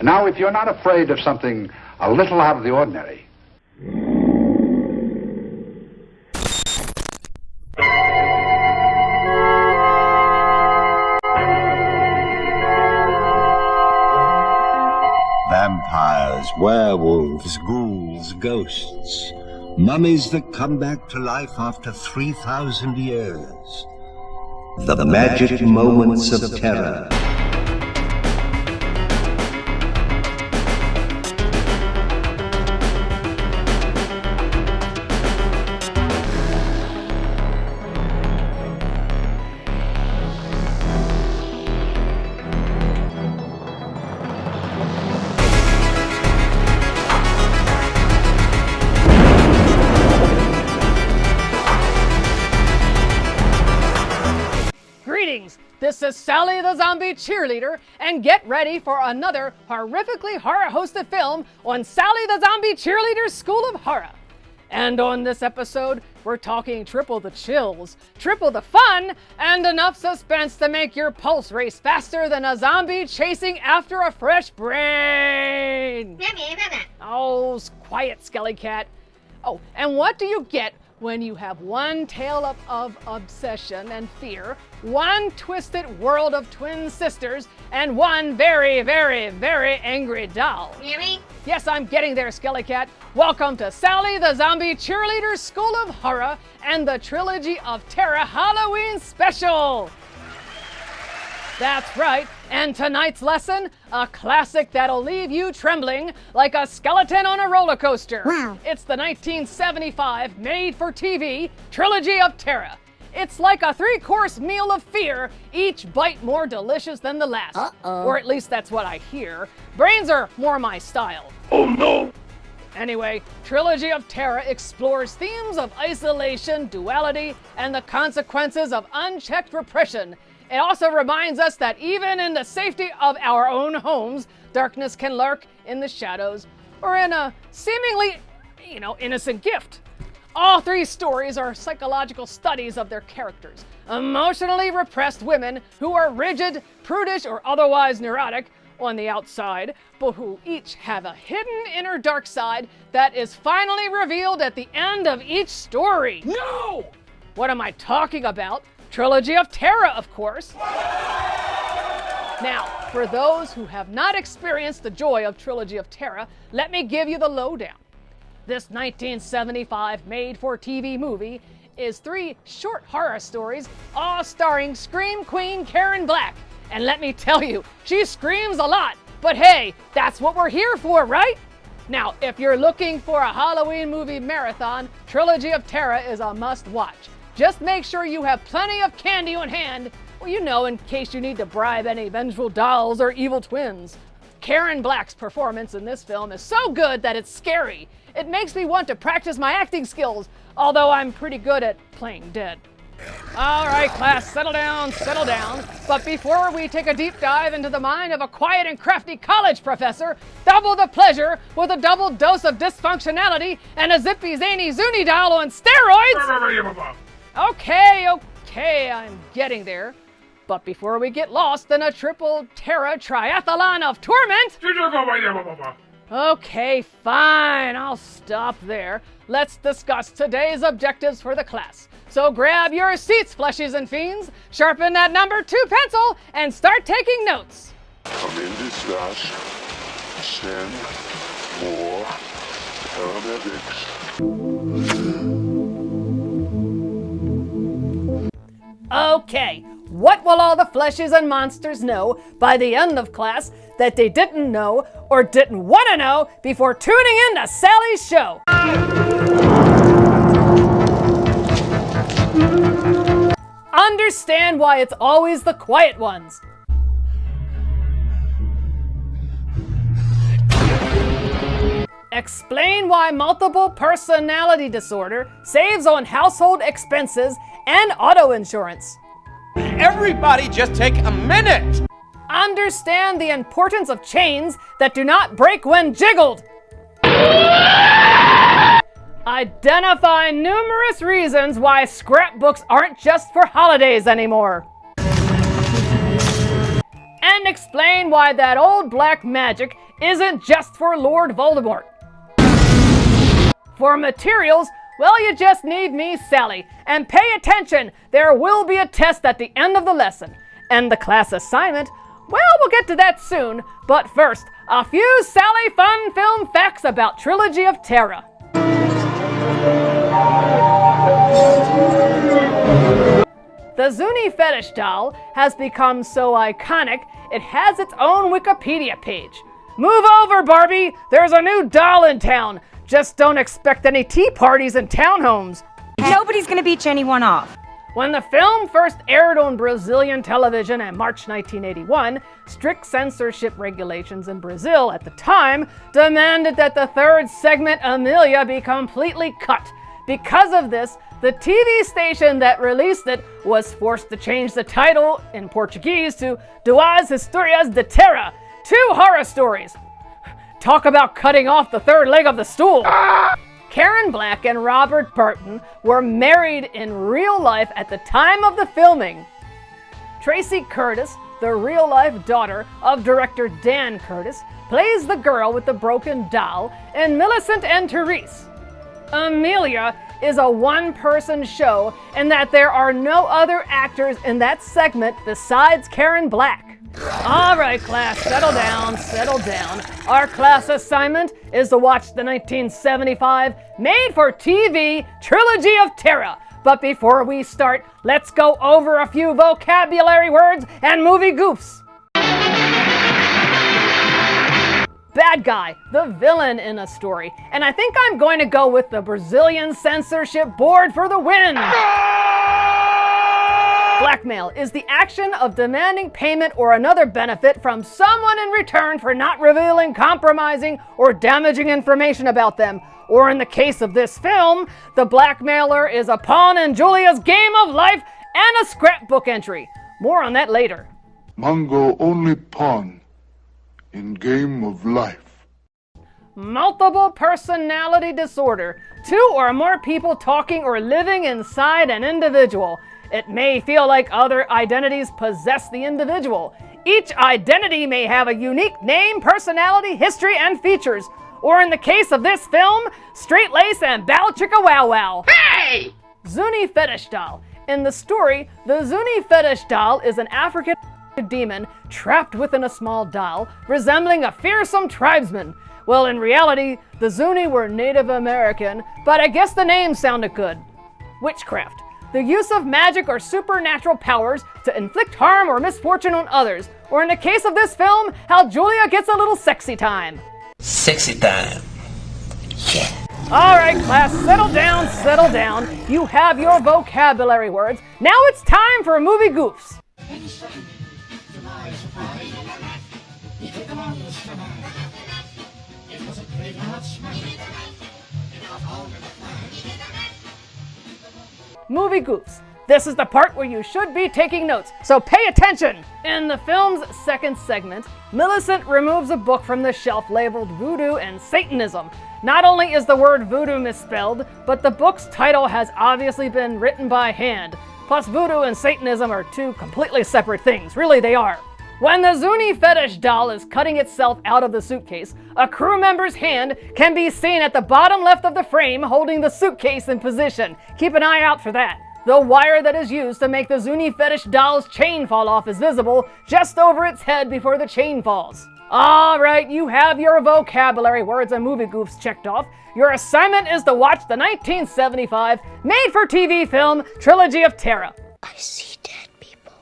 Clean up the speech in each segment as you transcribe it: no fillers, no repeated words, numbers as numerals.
Now, if you're not afraid of something a little out of the ordinary, vampires, werewolves, ghouls, ghosts, mummies that come back to life after 3,000 years. The magic moments of terror. This is Sally the Zombie Cheerleader, and get ready for another horrifically horror-hosted film on Sally the Zombie Cheerleader's School of Horror. And on this episode, we're talking triple the chills, triple the fun, and enough suspense to make your pulse race faster than a zombie chasing after a fresh brain. Oh, quiet, Skelly Cat. Oh, and what do you get when you have one tale of obsession and fear, one twisted world of twin sisters, and one very, very, very angry doll? Really? Yes, I'm getting there, Skelly Cat. Welcome to Sally the Zombie Cheerleader School of Horror and the Trilogy of Terror Halloween Special. That's right, and tonight's lesson, a classic that'll leave you trembling like a skeleton on a roller coaster. Wow. It's the 1975 made-for-TV Trilogy of Terror. It's like a 3-course meal of fear, each bite more delicious than the last. Uh-oh. Or at least that's what I hear. Brains are more my style. oh no! Anyway, Trilogy of Terror explores themes of isolation, duality, and the consequences of unchecked repression. It also reminds us that even in the safety of our own homes, darkness can lurk in the shadows or in a seemingly, innocent gift. All 3 stories are psychological studies of their characters, emotionally repressed women who are rigid, prudish, or otherwise neurotic on the outside, but who each have a hidden inner dark side that is finally revealed at the end of each story. No! What am I talking about? Trilogy of Terror, of course. Now, for those who have not experienced the joy of Trilogy of Terror, let me give you the lowdown. This 1975 made-for-TV movie is 3 short horror stories, all starring Scream Queen Karen Black. And let me tell you, she screams a lot, but hey, that's what we're here for, right? Now, if you're looking for a Halloween movie marathon, Trilogy of Terror is a must-watch. Just make sure you have plenty of candy on hand, well, in case you need to bribe any vengeful dolls or evil twins. Karen Black's performance in this film is so good that it's scary. It makes me want to practice my acting skills, although I'm pretty good at playing dead. All right, class, settle down. But before we take a deep dive into the mind of a quiet and crafty college professor, double the pleasure with a double dose of dysfunctionality and a zippy zany Zuni Doll on steroids. Okay, I'm getting there. But before we get lost in a triple terror triathlon of torment... Okay, fine, I'll stop there. Let's discuss today's objectives for the class. So grab your seats, fleshies and fiends, sharpen that number 2 pencil, and start taking notes. Come in discuss. Stand for Okay, what will all the fleshies and monsters know by the end of class that they didn't know or didn't want to know before tuning in to Sally's show? Understand why it's always the quiet ones. Explain why multiple personality disorder saves on household expenses and auto insurance. Everybody just take a minute! Understand the importance of chains that do not break when jiggled. Identify numerous reasons why scrapbooks aren't just for holidays anymore. And explain why that old black magic isn't just for Lord Voldemort. For materials, well, you just need me, Sally. And pay attention, there will be a test at the end of the lesson. And the class assignment, well, we'll get to that soon. But first, a few Sally fun film facts about Trilogy of Terror. The Zuni fetish doll has become so iconic, it has its own Wikipedia page. Move over, Barbie! There's a new doll in town. Just don't expect any tea parties and townhomes. Nobody's gonna beat anyone off. When the film first aired on Brazilian television in March 1981, strict censorship regulations in Brazil at the time demanded that the third segment, Amelia, be completely cut. Because of this, the TV station that released it was forced to change the title in Portuguese to Duas Histórias de Terror, 2 horror stories. Talk about cutting off the third leg of the stool. Karen Black and Robert Burton were married in real life at the time of the filming. Tracy Curtis, the real-life daughter of director Dan Curtis, plays the girl with the broken doll in Millicent and Therese. Amelia is a one-person show in that there are no other actors in that segment besides Karen Black. All right, class, settle down, settle down. Our class assignment is to watch the 1975 made-for-TV Trilogy of Terror. But before we start, let's go over a few vocabulary words and movie goofs. Bad guy, the villain in a story. And I think I'm going to go with the Brazilian censorship board for the win. Blackmail is the action of demanding payment or another benefit from someone in return for not revealing, compromising, or damaging information about them. Or in the case of this film, the blackmailer is a pawn in Julia's game of life and a scrapbook entry. More on that later. Mongo only pawn in game of life. Multiple personality disorder. 2 or more people talking or living inside an individual. It may feel like other identities possess the individual. Each identity may have a unique name, personality, history, and features. Or in the case of this film, straight lace and bow chicka wow wow. Hey! Zuni fetish doll. In the story, the Zuni fetish doll is an African demon trapped within a small doll, resembling a fearsome tribesman. Well, in reality, the Zuni were Native American, but I guess the name sounded good. Witchcraft. The use of magic or supernatural powers to inflict harm or misfortune on others. Or in the case of this film, how Julia gets a little sexy time. Sexy time. Yeah. All right, class, settle down, settle down. You have your vocabulary words. Now it's time for movie goofs. Movie goofs. This is the part where you should be taking notes, so pay attention! In the film's second segment, Millicent removes a book from the shelf labeled Voodoo and Satanism. Not only is the word voodoo misspelled, but the book's title has obviously been written by hand. Plus, voodoo and Satanism are 2 completely separate things. Really, they are. When the Zuni fetish doll is cutting itself out of the suitcase, a crew member's hand can be seen at the bottom left of the frame holding the suitcase in position. Keep an eye out for that. The wire that is used to make the Zuni fetish doll's chain fall off is visible just over its head before the chain falls. All right, you have your vocabulary, words, and movie goofs checked off. Your assignment is to watch the 1975 made-for-TV film Trilogy of Terror. I see dead people.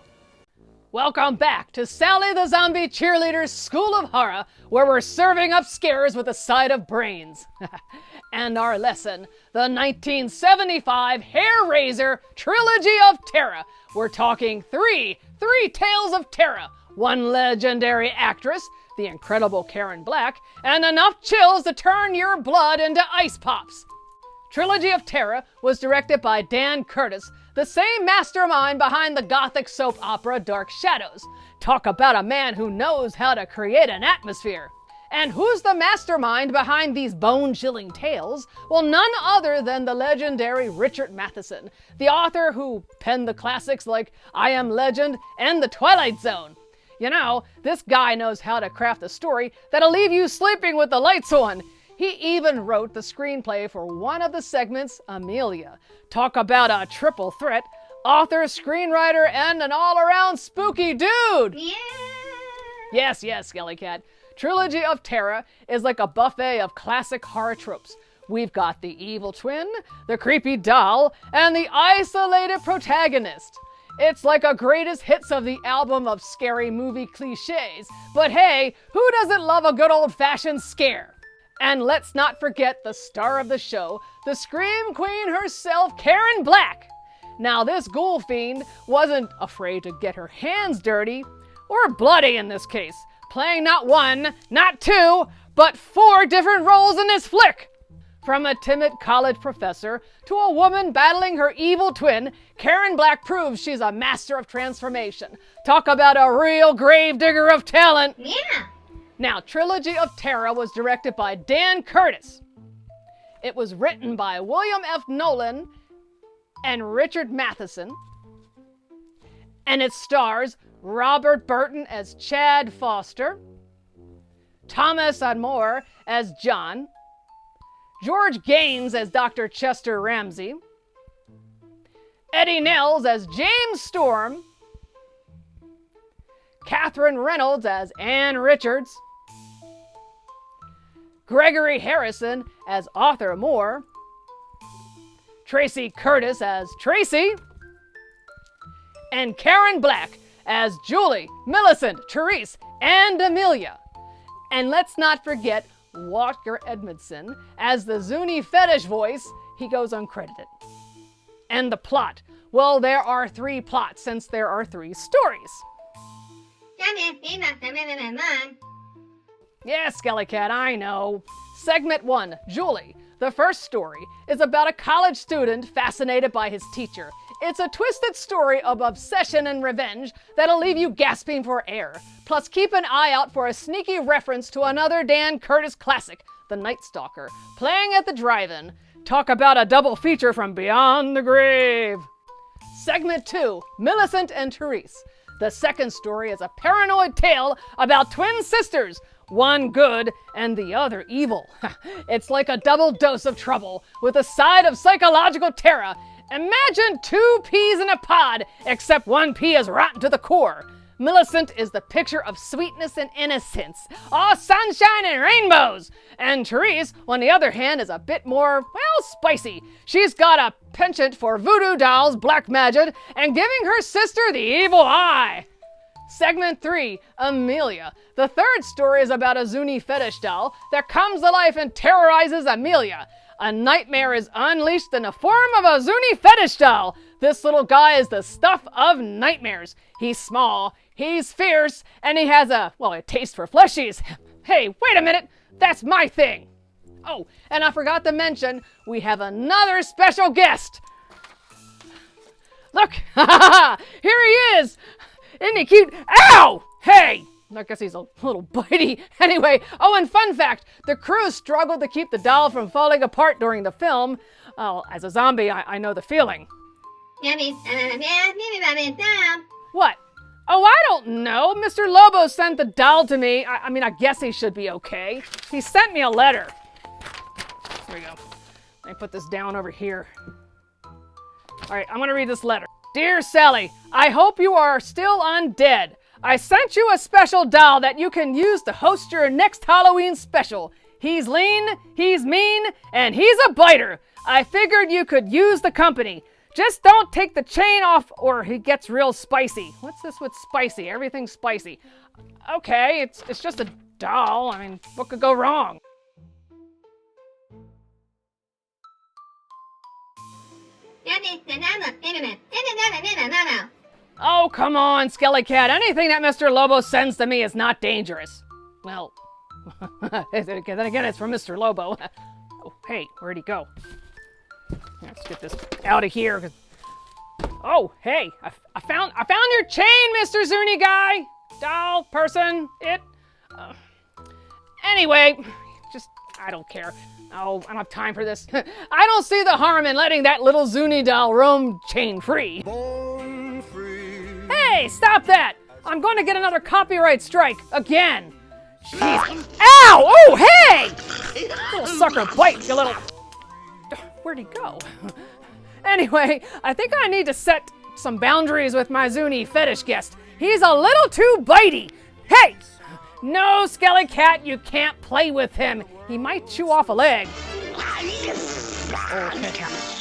Welcome back to Sally the Zombie Cheerleader's School of Horror, where we're serving up scares with a side of brains. And our lesson, the 1975 hair-raiser Trilogy of Terror. We're talking three tales of terror, one legendary actress, the incredible Karen Black, and enough chills to turn your blood into ice pops. Trilogy of Terror was directed by Dan Curtis, the same mastermind behind the gothic soap opera Dark Shadows. Talk about a man who knows how to create an atmosphere. And who's the mastermind behind these bone-chilling tales? Well, none other than the legendary Richard Matheson, the author who penned the classics like I Am Legend and The Twilight Zone. You know, this guy knows how to craft a story that'll leave you sleeping with the lights on. He even wrote the screenplay for one of the segments, Amelia. Talk about a triple threat, author, screenwriter, and an all-around spooky dude. Yeah. Yes, Skelly Cat. Trilogy of Terror is like a buffet of classic horror tropes. We've got the evil twin, the creepy doll, and the isolated protagonist. It's like a greatest hits of the album of scary movie cliches. But hey, who doesn't love a good old-fashioned scare? And let's not forget the star of the show, the Scream Queen herself, Karen Black. Now this ghoul fiend wasn't afraid to get her hands dirty, or bloody in this case, playing not one, not two, but 4 different roles in this flick. From a timid college professor to a woman battling her evil twin, Karen Black proves she's a master of transformation. Talk about a real gravedigger of talent. Yeah. Now, Trilogy of Terror was directed by Dan Curtis. It was written by William F. Nolan and Richard Matheson. And it stars Robert Burton as Chad Foster, Thomas Admore as John, George Gaines as Dr. Chester Ramsey, Eddie Nels as James Storm, Catherine Reynolds as Ann Richards, Gregory Harrison as Arthur Moore, Tracy Curtis as Tracy, and Karen Black as Julie, Millicent, Therese, and Amelia. And let's not forget Walker Edmondson as the Zuni fetish voice. He goes uncredited. And the plot. Well, there are 3 plots since there are 3 stories. Yeah, Skelly Cat, I know. Segment 1, Julie. The first story is about a college student fascinated by his teacher. It's a twisted story of obsession and revenge that'll leave you gasping for air. Plus, keep an eye out for a sneaky reference to another Dan Curtis classic, The Night Stalker, playing at the drive-in. Talk about a double feature from beyond the grave. Segment 2, Millicent and Therese. The second story is a paranoid tale about twin sisters, one good and the other evil. It's like a double dose of trouble with a side of psychological terror. Imagine 2 peas in a pod, except one pea is rotten to the core. Millicent is the picture of sweetness and innocence, all sunshine and rainbows. And Therese, on the other hand, is a bit more, well, spicy. She's got a penchant for voodoo dolls, black magic, and giving her sister the evil eye. Segment 3, Amelia. The third story is about a Zuni fetish doll that comes to life and terrorizes Amelia. A nightmare is unleashed in the form of a Zuni fetish doll. This little guy is the stuff of nightmares. He's small, he's fierce, and he has a taste for fleshies. Hey, wait a minute, that's my thing. Oh, and I forgot to mention, we have another special guest. Look, here he is. Isn't he cute? Ow! Hey! I guess he's a little bitey. Anyway, and fun fact, the crew struggled to keep the doll from falling apart during the film. Well, as a zombie, I know the feeling. What? Oh, I don't know. Mr. Lobo sent the doll to me. I guess he should be okay. He sent me a letter. There we go. Let me put this down over here. All right, I'm going to read this letter. Dear Sally, I hope you are still undead. I sent you a special doll that you can use to host your next Halloween special. He's lean, he's mean, and he's a biter. I figured you could use the company. Just don't take the chain off or he gets real spicy. What's this with spicy? Everything's spicy. Okay, it's just a doll. I mean, what could go wrong? Oh, come on, Skelly Cat. Anything that Mr. Lobo sends to me is not dangerous. Well, then again, it's from Mr. Lobo. Oh, hey, where'd he go? Let's get this out of here. Oh, hey, I found your chain, Mr. Zuni guy. Doll, person, it. Anyway, I don't care. Oh, I don't have time for this. I don't see the harm in letting that little Zuni doll roam chain free. Born free. Hey, stop that! I'm going to get another copyright strike again. Jeez. Ow! Oh, hey! Little sucker bite, you little. Where'd he go? Anyway, I think I need to set some boundaries with my Zuni fetish guest. He's a little too bitey. Hey! No, Skelly Cat, you can't play with him. He might chew off a leg.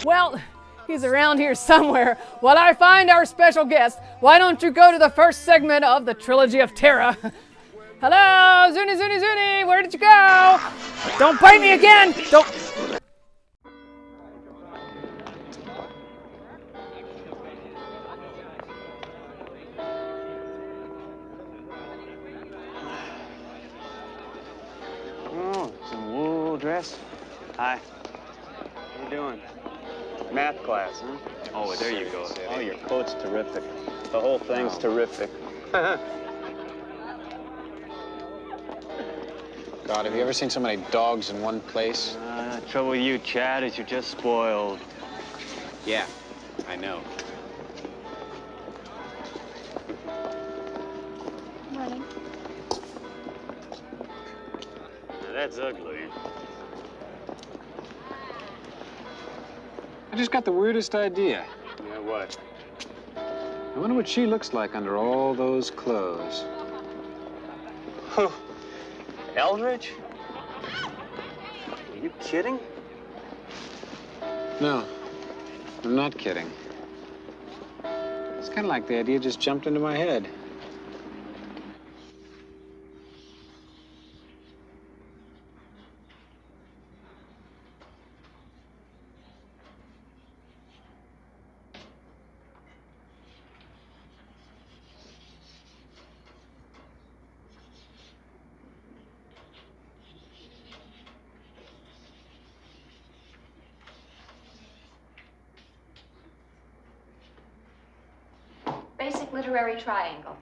Well, he's around here somewhere. While I find our special guest, why don't you go to the first segment of the Trilogy of Terror? Hello, Zuni, Zuni, Zuni, where did you go? Don't bite me again! Don't... Oh, some wool dress. Hi. How you doing? Math class, huh? Oh, there you go. Oh, your coat's terrific. The whole thing's terrific. God, have you ever seen so many dogs in one place? Trouble with you, Chad, is you're just spoiled. Yeah, I know. Morning. Now, that's ugly. I just got the weirdest idea. Yeah, what? I wonder what she looks like under all those clothes. Eldridge? Are you kidding? No, I'm not kidding. It's kind of like the idea just jumped into my head. Basic literary triangle.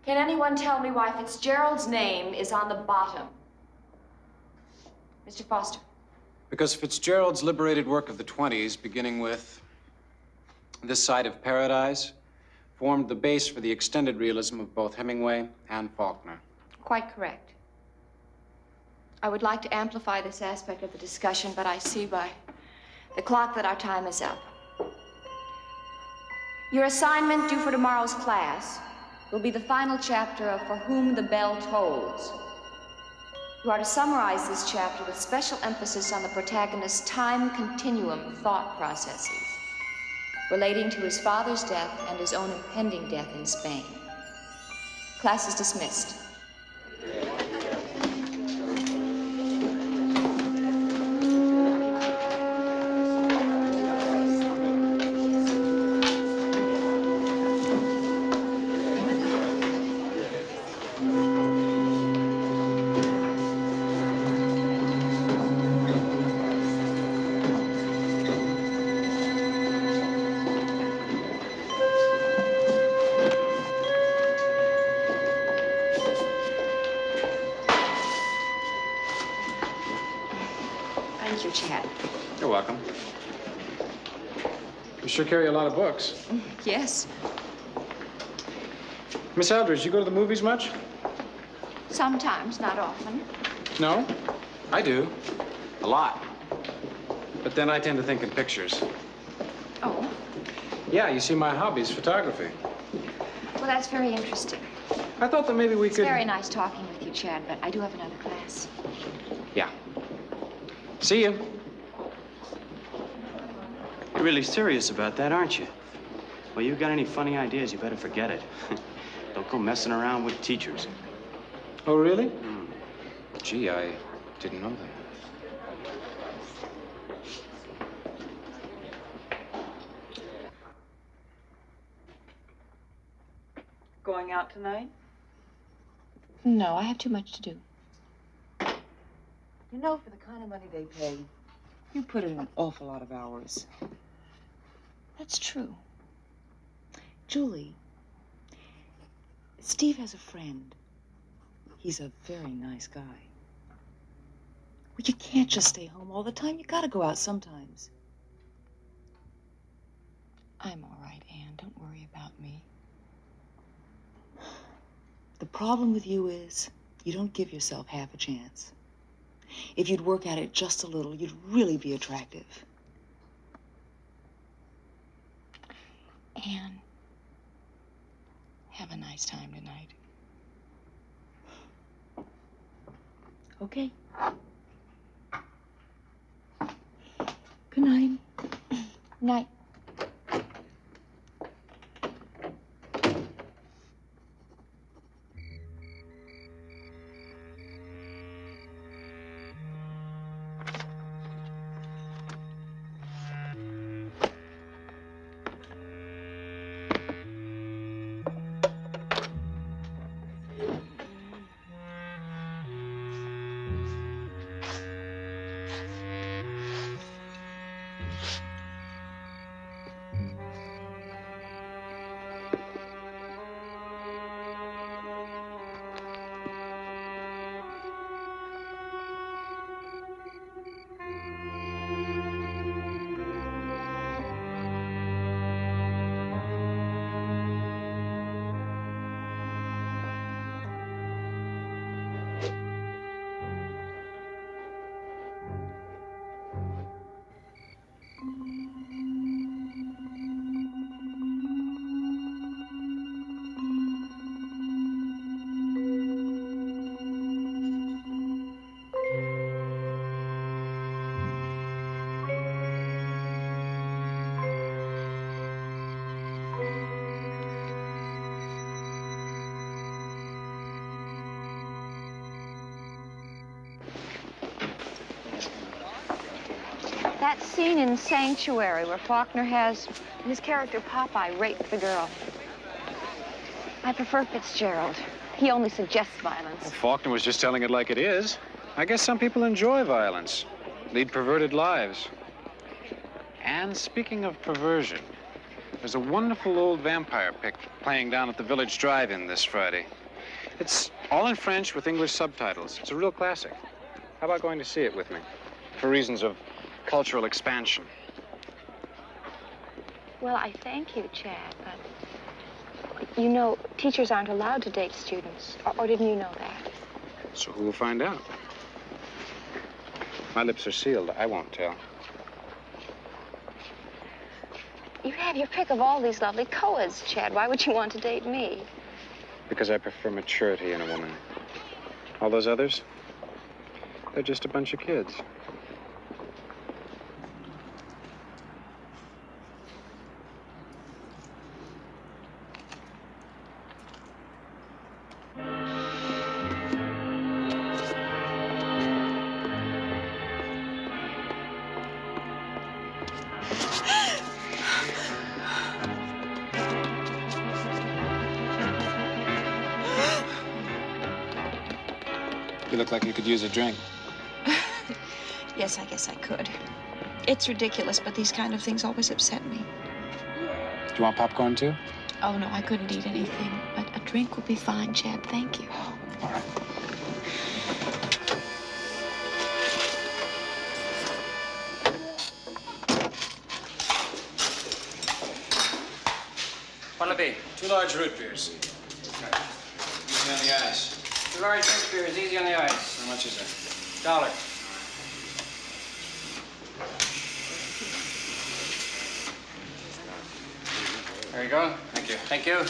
Can anyone tell me why Fitzgerald's name is on the bottom? Mr. Foster. Because Fitzgerald's liberated work of the 20s, beginning with This Side of Paradise, formed the base for the extended realism of both Hemingway and Faulkner. Quite correct. I would like to amplify this aspect of the discussion, but I see by the clock that our time is up. Your assignment due for tomorrow's class will be the final chapter of For Whom the Bell Tolls. You are to summarize this chapter with special emphasis on the protagonist's time continuum thought processes relating to his father's death and his own impending death in Spain. Class is dismissed. Thank you, Chad. You're welcome. You sure carry a lot of books. Yes, Miss Eldridge, you go to the movies much? sometimes, not often. No? I do. A lot. But then I tend to think in pictures. Oh, Yeah, you see, my hobby is photography. well, that's very interesting. I thought that maybe we It's could... very nice talking with you, Chad, but I do have another class. Yeah. See you. You're really serious about that, aren't you? Well, you got any funny ideas, you better forget it. Don't go messing around with teachers. Oh, really? Gee, I didn't know that. Going out tonight? No, I have too much to do. You know, for the kind of money they pay, you put in an awful lot of hours. That's true. Julie, Steve has a friend. He's a very nice guy. Well, you can't just stay home all the time. You gotta go out sometimes. I'm all right, Anne. Don't worry about me. The problem with you is you don't give yourself half a chance. If you'd work at it just a little, you'd really be attractive. Anne, have a nice time tonight. Okay. Good night. Night. That scene in Sanctuary where Faulkner has his character Popeye rape the girl. I prefer Fitzgerald. He only suggests violence. Well, Faulkner was just telling it like it is. I guess some people enjoy violence, lead perverted lives. And speaking of perversion, there's a wonderful old vampire pic playing down at the Village Drive-In this Friday. It's all in French with English subtitles. It's a real classic. How about going to see it with me? For reasons of cultural expansion. Well, I thank you, Chad, but you know, teachers aren't allowed to date students. Or didn't you know that? So who will find out? My lips are sealed. I won't tell. You have your pick of all these lovely co-eds, Chad. Why would you want to date me? Because I prefer maturity in a woman. All those others, they're just a bunch of kids. You look like you could use a drink. Yes, I guess I could. It's ridiculous, but these kind of things always upset me. Do you want popcorn, too? Oh, no, I couldn't eat anything. But a drink would be fine, Chad. Thank you. All right. What'll it be? 2 large root beers. Okay. Easy on the eyes. 2 large root beers, easy on the eyes. How much is it? $1. There you go. Thank you. Thank you.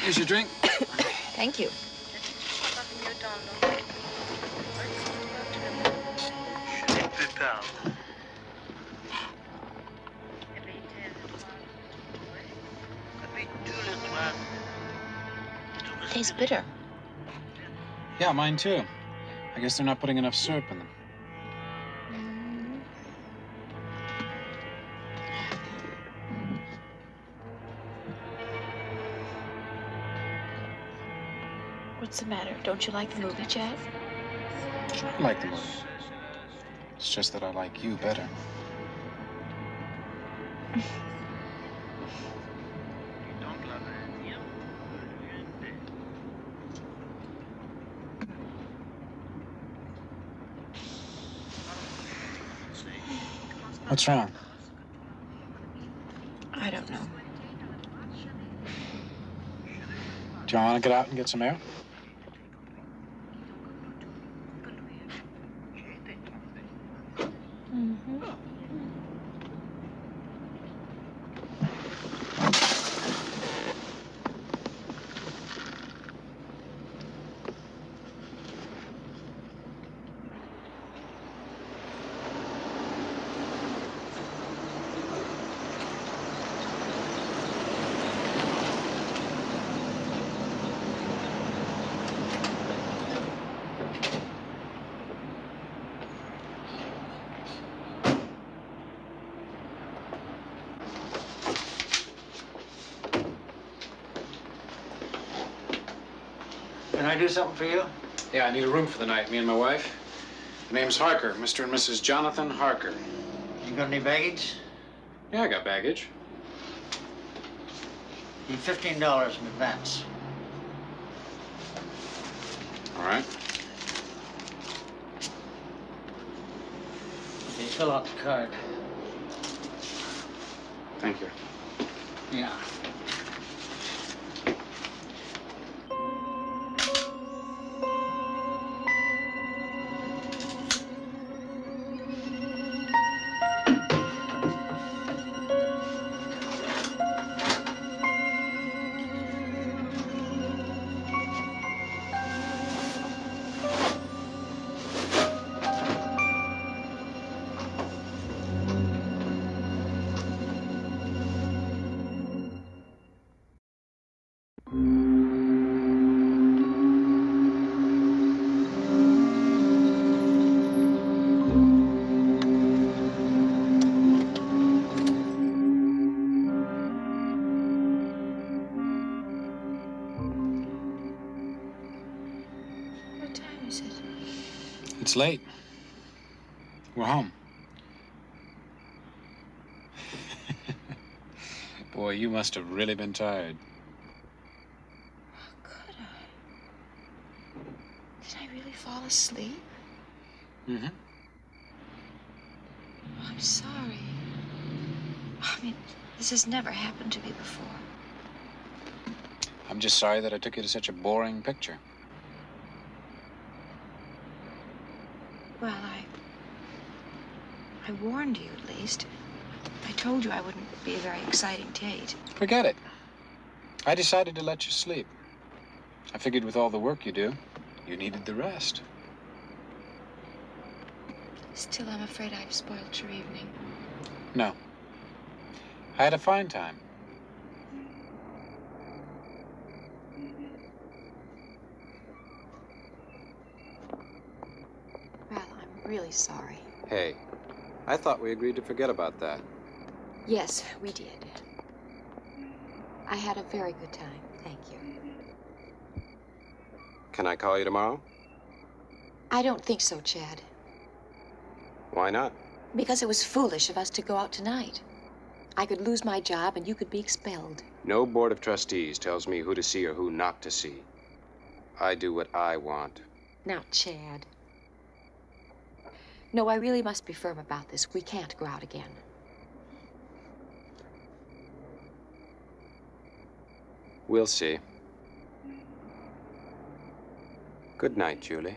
Here's your drink. Thank you. Tastes bitter. Yeah, mine too. I guess they're not putting enough syrup in them. What's the matter? Don't you like the movie, Chad? I like the movie. It's just that I like you better. What's wrong? I don't know. Do you want to get out and get some air? Can I do something for you? Yeah, I need a room for the night, me and my wife. The name's Harker, Mr. and Mrs. Jonathan Harker. You got any baggage? Yeah, I got baggage. Need $15 in advance. All right. Okay, fill out the card. Thank you. Yeah. It's late. We're home. Boy, you must have really been tired. Could I? Did I really fall asleep? Mm-hmm. I'm sorry. I mean, this has never happened to me before. I'm just sorry that I took you to such a boring picture. Well, I warned you, at least. I told you I wouldn't be a very exciting date. Forget it. I decided to let you sleep. I figured with all the work you do, you needed the rest. Still, I'm afraid I've spoiled your evening. No. I had a fine time. Well, I'm really sorry. Hey, I thought we agreed to forget about that. Yes, we did. I had a very good time. Thank you. Can I call you tomorrow? I don't think so, Chad. Why not? Because it was foolish of us to go out tonight. I could lose my job and you could be expelled. No board of trustees tells me who to see or who not to see. I do what I want. Now, Chad. No, I really must be firm about this. We can't go out again. We'll see. Good night, Julie.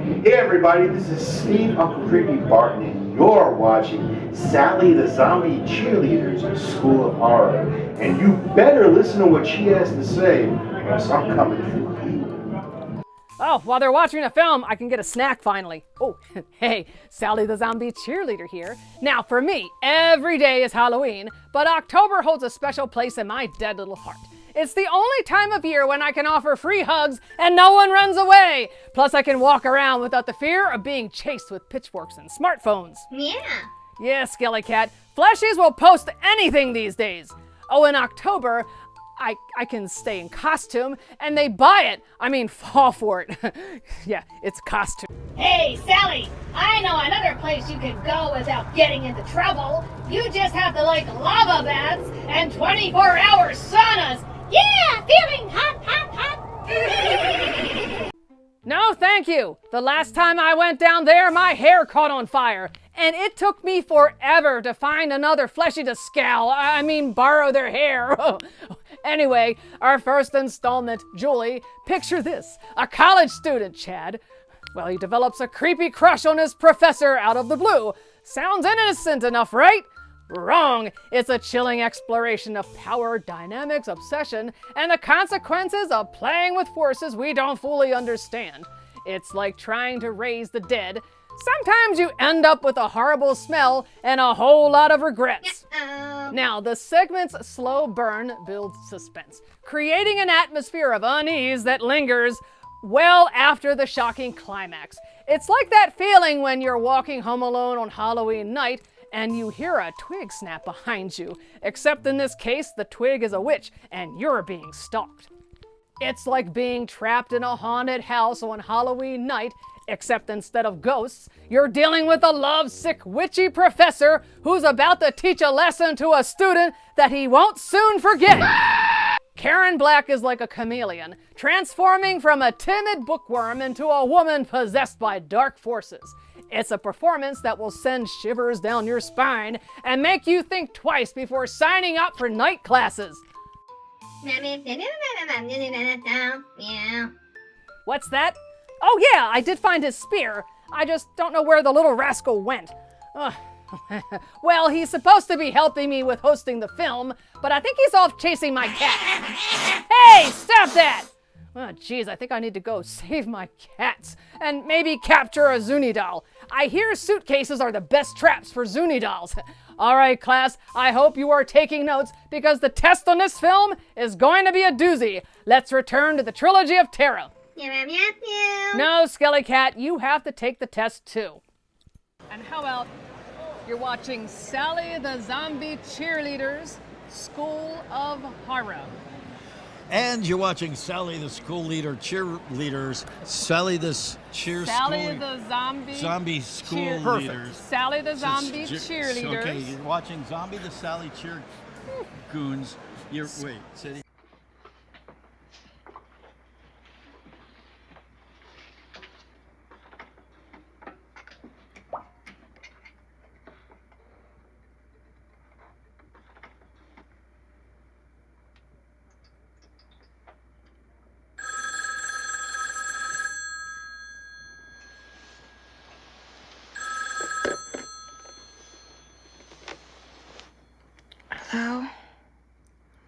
Hey everybody, this is Steve Uncle Creepy Barton, and you're watching Sally the Zombie Cheerleader's School of Horror. And you better listen to what she has to say, or else I'm coming for you. Oh, while they're watching a film, I can get a snack finally. Oh, hey, Sally the Zombie Cheerleader here. Now, for me, every day is Halloween, but October holds a special place in my dead little heart. It's the only time of year when I can offer free hugs and no one runs away. Plus, I can walk around without the fear of being chased with pitchforks and smartphones. Yeah. Yeah, Skelly Cat. Fleshies will post anything these days. Oh, in October, I can stay in costume and they buy it. I mean, fall for it. Yeah, it's costume. Hey, Sally, I know another place you can go without getting into trouble. You just have to like lava baths and 24-hour saunas. Yeah, feeling hot, hot, hot. No, thank you. The last time I went down there, my hair caught on fire. And it took me forever to find another fleshy to borrow their hair. Anyway, our first installment, Julie, picture this. A college student, Chad. Well, he develops a creepy crush on his professor out of the blue. Sounds innocent enough, right? Wrong! It's a chilling exploration of power, dynamics, obsession, and the consequences of playing with forces we don't fully understand. It's like trying to raise the dead. Sometimes you end up with a horrible smell and a whole lot of regrets. Now, the segment's slow burn builds suspense, creating an atmosphere of unease that lingers well after the shocking climax. It's like that feeling when you're walking home alone on Halloween night and you hear a twig snap behind you, except in this case, the twig is a witch and you're being stalked. It's like being trapped in a haunted house on Halloween night, except instead of ghosts, you're dealing with a lovesick, witchy professor who's about to teach a lesson to a student that he won't soon forget. Karen Black is like a chameleon, transforming from a timid bookworm into a woman possessed by dark forces. It's a performance that will send shivers down your spine and make you think twice before signing up for night classes. What's that? Oh yeah, I did find his spear. I just don't know where the little rascal went. Well, he's supposed to be helping me with hosting the film, but I think he's off chasing my cat. Hey, stop that! Oh, geez, I think I need to go save my cats and maybe capture a Zuni Doll. I hear suitcases are the best traps for Zuni Dolls. All right, class, I hope you are taking notes because the test on this film is going to be a doozy. Let's return to the Trilogy of Terror. No, Skelly Cat, you have to take the test too. And how about you're watching Sally the Zombie Cheerleader's School of Horror. And you're watching Sally the School Leader Cheerleaders. Sally the Zombie School Leaders. Sally the Zombie Cheerleaders. Okay, you're watching Zombie the Sally Cheer Goons. Wait, say Hello?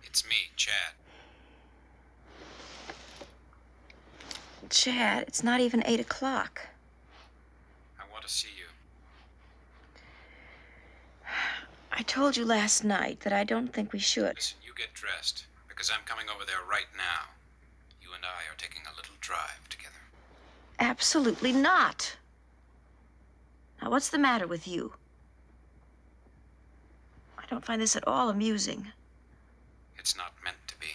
It's me, Chad. Chad, it's not even 8 o'clock. I want to see you. I told you last night that I don't think we should. Listen, you get dressed, because I'm coming over there right now. You and I are taking a little drive together. Absolutely not. Now, what's the matter with you? I don't find this at all amusing. It's not meant to be.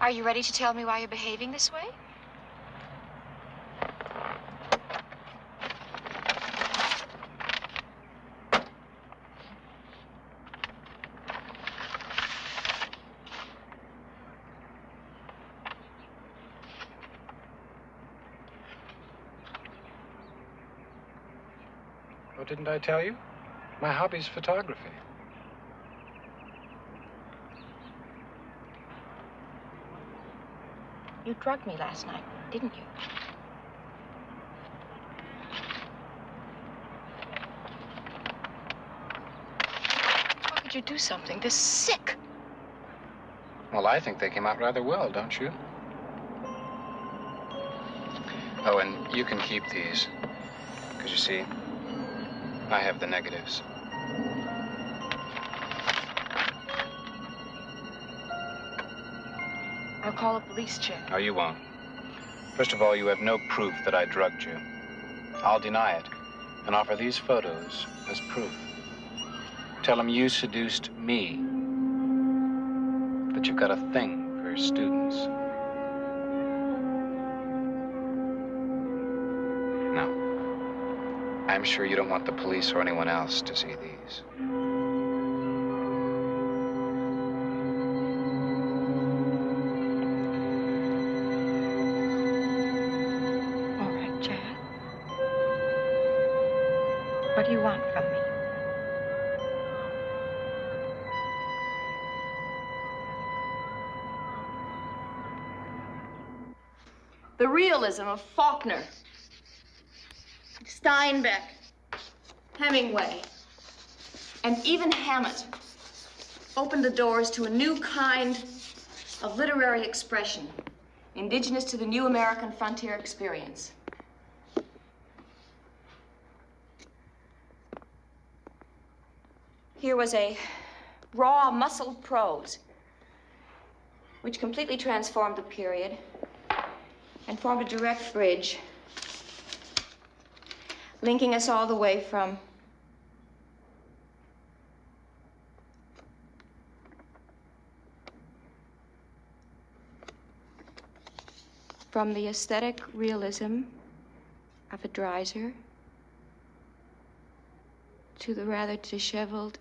Are you ready to tell me why you're behaving this way? What didn't I tell you? My hobby's photography. You drugged me last night, didn't you? Why would you do something this sick? Well, I think they came out rather well, don't you? Oh, and you can keep these. Because you see, I have the negatives. I'll call a police check. No, you won't. First of all, you have no proof that I drugged you. I'll deny it and offer these photos as proof. Tell them you seduced me. That you've got a thing for students. No. I'm sure you don't want the police or anyone else to see these. All right, Chad. What do you want from me? The realism of Faulkner, Steinbeck, Hemingway, and even Hammett opened the doors to a new kind of literary expression, indigenous to the new American frontier experience. Here was a raw, muscled prose, which completely transformed the period and formed a direct bridge, linking us all the way from the aesthetic realism of a Dreiser to the rather disheveled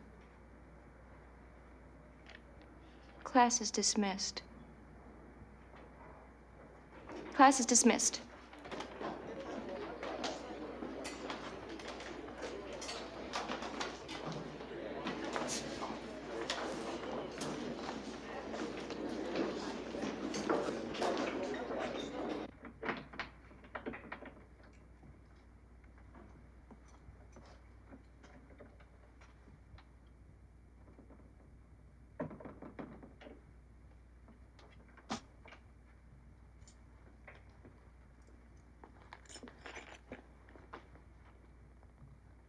class is dismissed. Class is dismissed.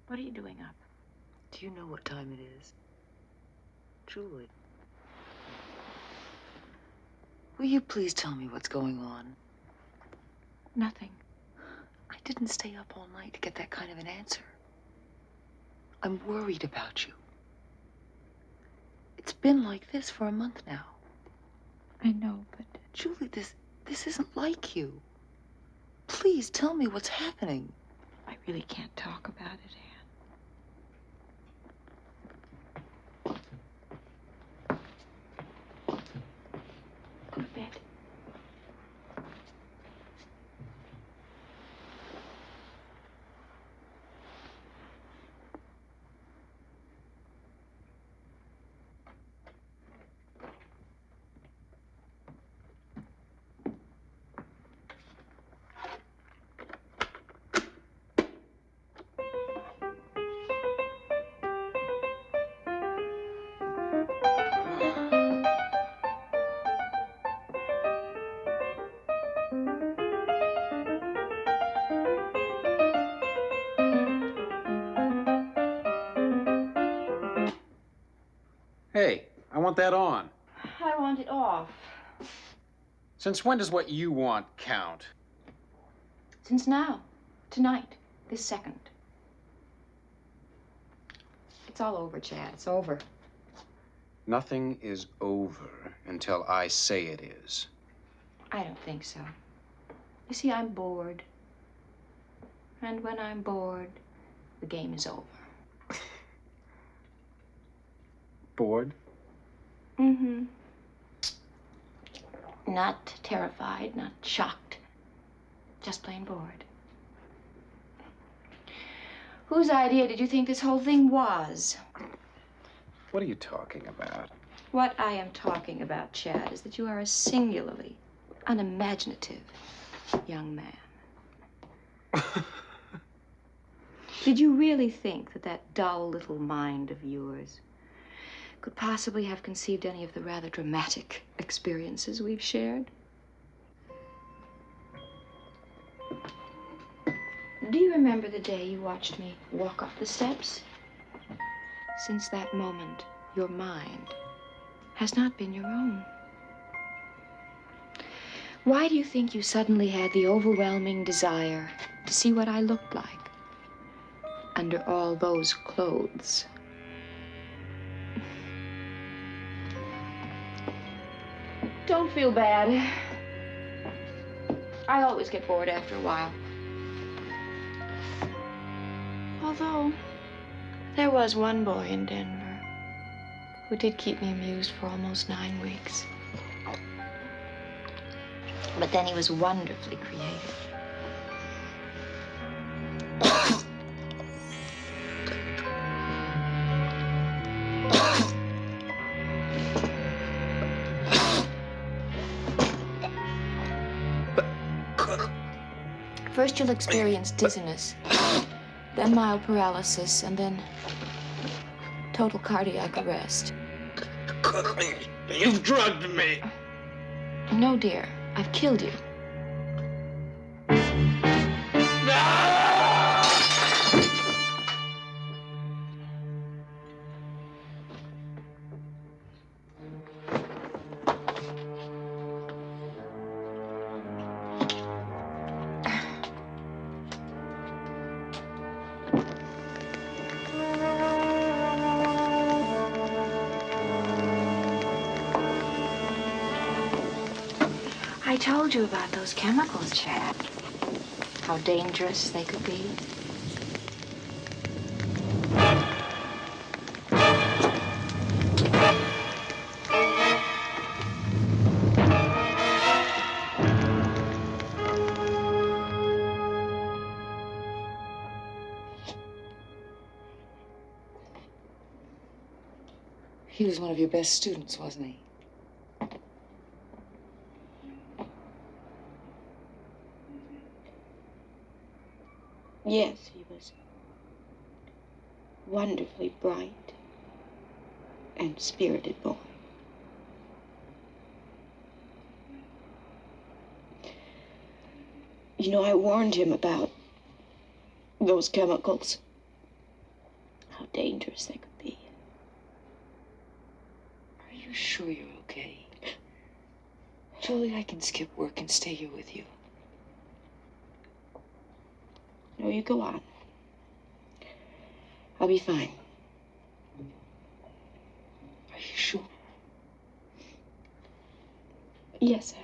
What are you doing up? Do you know what time it is? Julie. Will you please tell me what's going on? Nothing. I didn't stay up all night to get that kind of an answer. I'm worried about you. It's been like this for a month now. I know, but... Julie, this isn't like you. Please tell me what's happening. I really can't talk about it, Anne. Go to bed. Hey, I want that on. I want it off. Since when does what you want count? Since now. Tonight. This second. It's all over, Chad. It's over. Nothing is over until I say it is. I don't think so. You see, I'm bored. And when I'm bored, the game is over. Bored? Mm-hmm. Not terrified, not shocked. Just plain bored. Whose idea did you think this whole thing was? What are you talking about? What I am talking about, Chad, is that you are a singularly unimaginative young man. Did you really think that that dull little mind of yours could possibly have conceived any of the rather dramatic experiences we've shared? Do you remember the day you watched me walk up the steps? Since that moment, your mind has not been your own. Why do you think you suddenly had the overwhelming desire to see what I looked like under all those clothes? Don't feel bad. I always get bored after a while. Although, there was one boy in Denver who did keep me amused for almost 9 weeks. But then he was wonderfully creative. First you'll experience dizziness, then mild paralysis, and then total cardiac arrest. You've drugged me. No, dear. I've killed you. I told you about those chemicals, Chad. How dangerous they could be. He was one of your best students, wasn't he? Yes, he was wonderfully bright and spirited boy. You know, I warned him about those chemicals, how dangerous they could be. Are you sure you're okay? Julie, I can skip work and stay here with you. No, you go on. I'll be fine. Are you sure? Yes, Anne.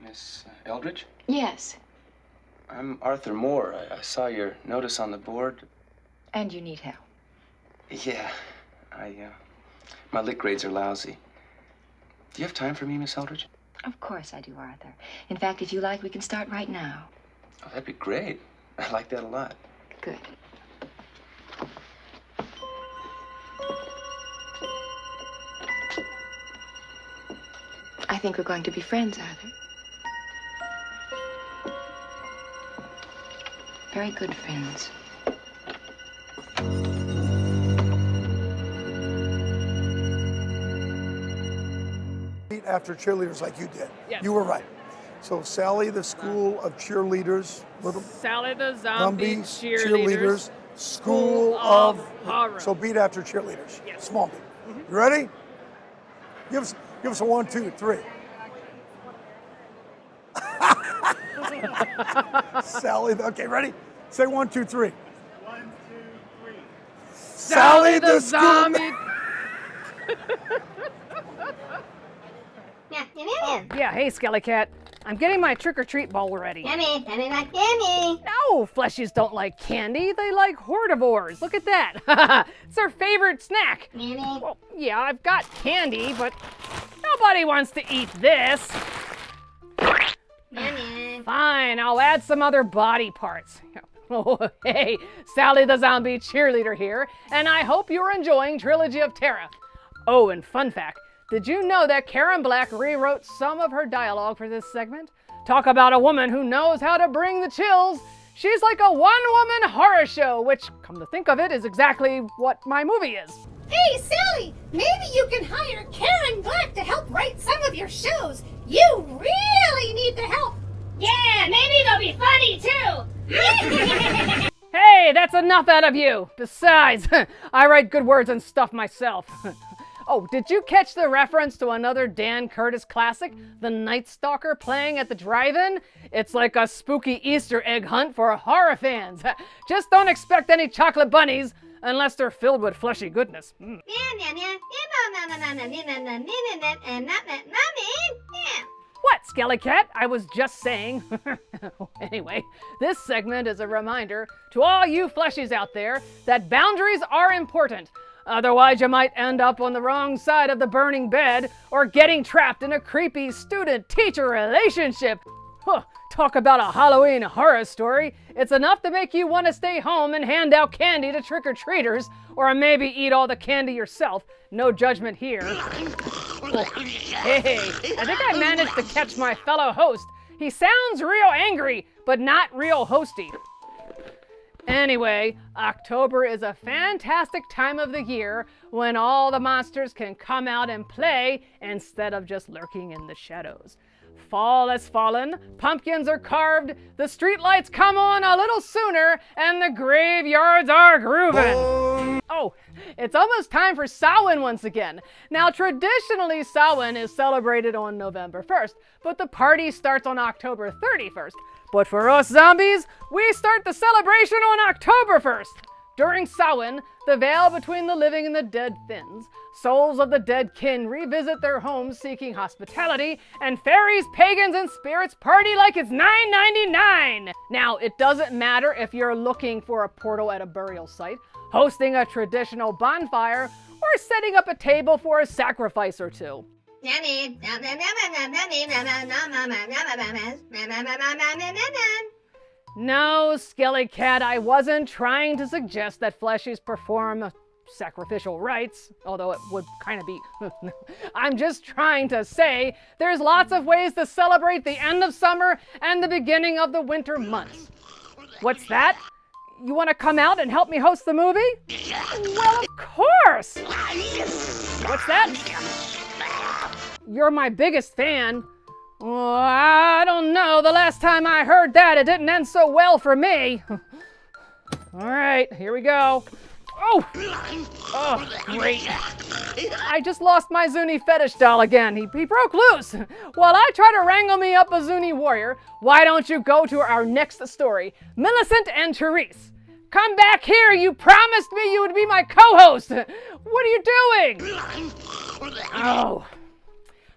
Miss Eldridge? Yes. I'm Arthur Moore. I saw your notice on the board. And you need help. Yeah, my lit grades are lousy. Do you have time for me, Miss Eldridge? Of course I do, Arthur. In fact, if you like, we can start right now. Oh, that'd be great. I like that a lot. Good. I think we're going to be friends, Arthur. Very good friends. After cheerleaders like you did. Yes. You were right. So Sally the School of Cheerleaders, Sally the Zombie Cheerleaders, Cheerleader, School of Horror. So beat after cheerleaders. Yes. Small beat. You ready? Give us a 1, 2, 3. Sally, okay, ready? Say 1, 2, 3. 1, 2, 3. Sally the Zombie. Yeah, hey, Skelly Cat. I'm getting my trick-or-treat bowl ready. Yummy, yummy like candy. No, fleshies don't like candy. They like hordivores. Look at that. It's their favorite snack. Yummy. Well, yeah, I've got candy, but nobody wants to eat this. Yummy. Fine, I'll add some other body parts. Oh, hey, Sally the Zombie Cheerleader here, and I hope you're enjoying Trilogy of Terror. Oh, and fun fact, did you know that Karen Black rewrote some of her dialogue for this segment? Talk about a woman who knows how to bring the chills. She's like a one-woman horror show, which, come to think of it, is exactly what my movie is. Hey, Sally, maybe you can hire Karen Black to help write some of your shows. You really need the help. Yeah, maybe they'll be funny too. Hey, that's enough out of you. Besides, I write good words and stuff myself. Oh, did you catch the reference to another Dan Curtis classic, The Night Stalker, playing at the drive-in? It's like a spooky Easter egg hunt for horror fans. Just don't expect any chocolate bunnies unless they're filled with fleshy goodness. What, Skelly Cat? I was just saying. Anyway, this segment is a reminder to all you fleshies out there that boundaries are important. Otherwise, you might end up on the wrong side of the burning bed or getting trapped in a creepy student-teacher relationship. Huh, talk about a Halloween horror story. It's enough to make you want to stay home and hand out candy to trick-or-treaters, or maybe eat all the candy yourself. No judgment here. Hey, I think I managed to catch my fellow host. He sounds real angry, but not real hosty. Anyway, October is a fantastic time of the year when all the monsters can come out and play instead of just lurking in the shadows. Fall has fallen, pumpkins are carved, the streetlights come on a little sooner, and the graveyards are grooving. Oh, it's almost time for Samhain once again. Now, traditionally, Samhain is celebrated on November 1st, but the party starts on October 31st. But for us zombies, we start the celebration on October 1st. During Samhain, the veil between the living and the dead thins. Souls of the dead kin revisit their homes seeking hospitality, and fairies, pagans, and spirits party like it's $9.99. Now, it doesn't matter if you're looking for a portal at a burial site, hosting a traditional bonfire, or setting up a table for a sacrifice or two. No, Skelly Cat, I wasn't trying to suggest that fleshies perform sacrificial rites, although it would kind of be. I'm just trying to say there's lots of ways to celebrate the end of summer and the beginning of the winter months. What's that? You want to come out and help me host the movie? Well, of course! What's that? You're my biggest fan. Oh, I don't know. The last time I heard that, it didn't end so well for me. All right, here we go. Oh, great. I just lost my Zuni fetish doll again. He broke loose. While I try to wrangle me up a Zuni warrior, why don't you go to our next story, Millicent and Therese. Come back here. You promised me you would be my co-host. What are you doing? Oh.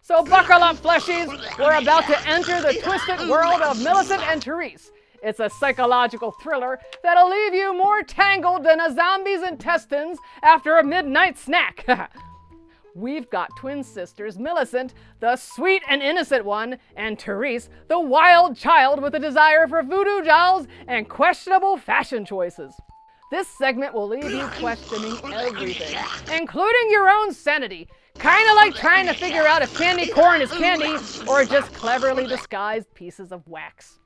So buckle up, fleshies. We're about to enter the twisted world of Millicent and Therese. It's a psychological thriller that'll leave you more tangled than a zombie's intestines after a midnight snack. We've got twin sisters, Millicent, the sweet and innocent one, and Therese, the wild child with a desire for voodoo dolls and questionable fashion choices. This segment will leave you questioning everything, including your own sanity. Kind of like trying to figure out if candy corn is candy or just cleverly disguised pieces of wax.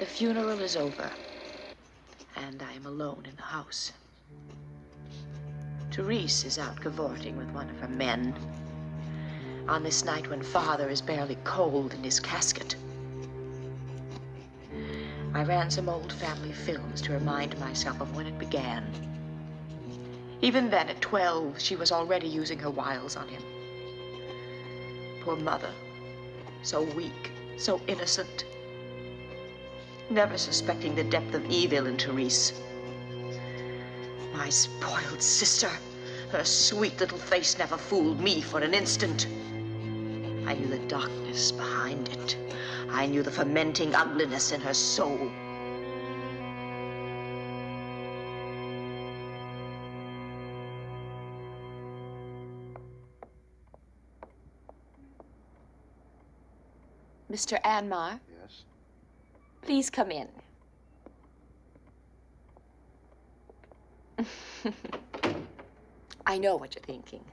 The funeral is over, and I am alone in the house. Therese is out cavorting with one of her men on this night when Father is barely cold in his casket. I ran some old family films to remind myself of when it began. Even then, at 12, she was already using her wiles on him. Poor Mother, so weak, so innocent, never suspecting the depth of evil in Therese. My spoiled sister, her sweet little face never fooled me for an instant. I knew the darkness behind it. I knew the fermenting ugliness in her soul. Mr. Anmar? Yes? Please come in. I know what you're thinking.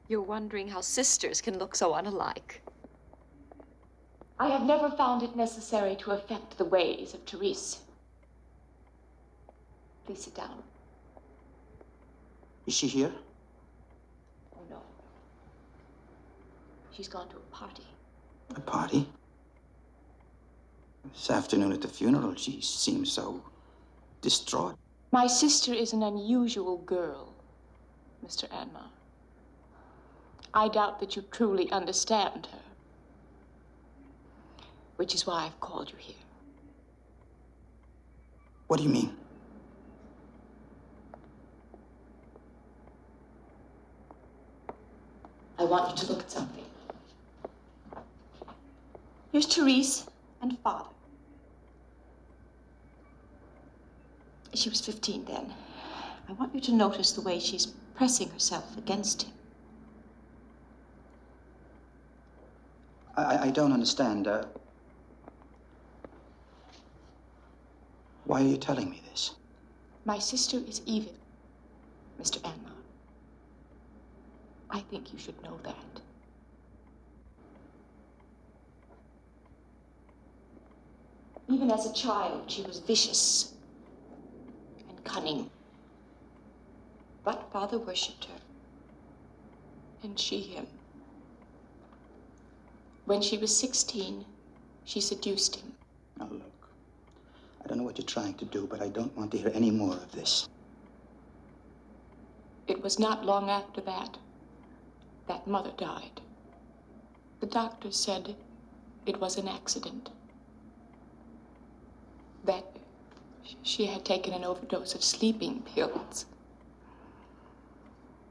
You're wondering how sisters can look so unalike. I have never found it necessary to affect the ways of Therese. Please sit down. Is she here? Oh, no. She's gone to a party. A party? This afternoon at the funeral, she seemed so distraught. My sister is an unusual girl, Mr. Anmar. I doubt that you truly understand her, which is why I've called you here. What do you mean? I want you to look at something. Here's Therese and Father. She was 15 then. I want you to notice the way she's pressing herself against him. I don't understand. Why are you telling me this? My sister is evil, Mr. Anmar. I think you should know that. Even as a child, she was vicious and cunning. But Father worshipped her, and she him. When she was 16, she seduced him. Now look, I don't know what you're trying to do, but I don't want to hear any more of this. It was not long after that Mother died. The doctor said it was an accident. That she had taken an overdose of sleeping pills.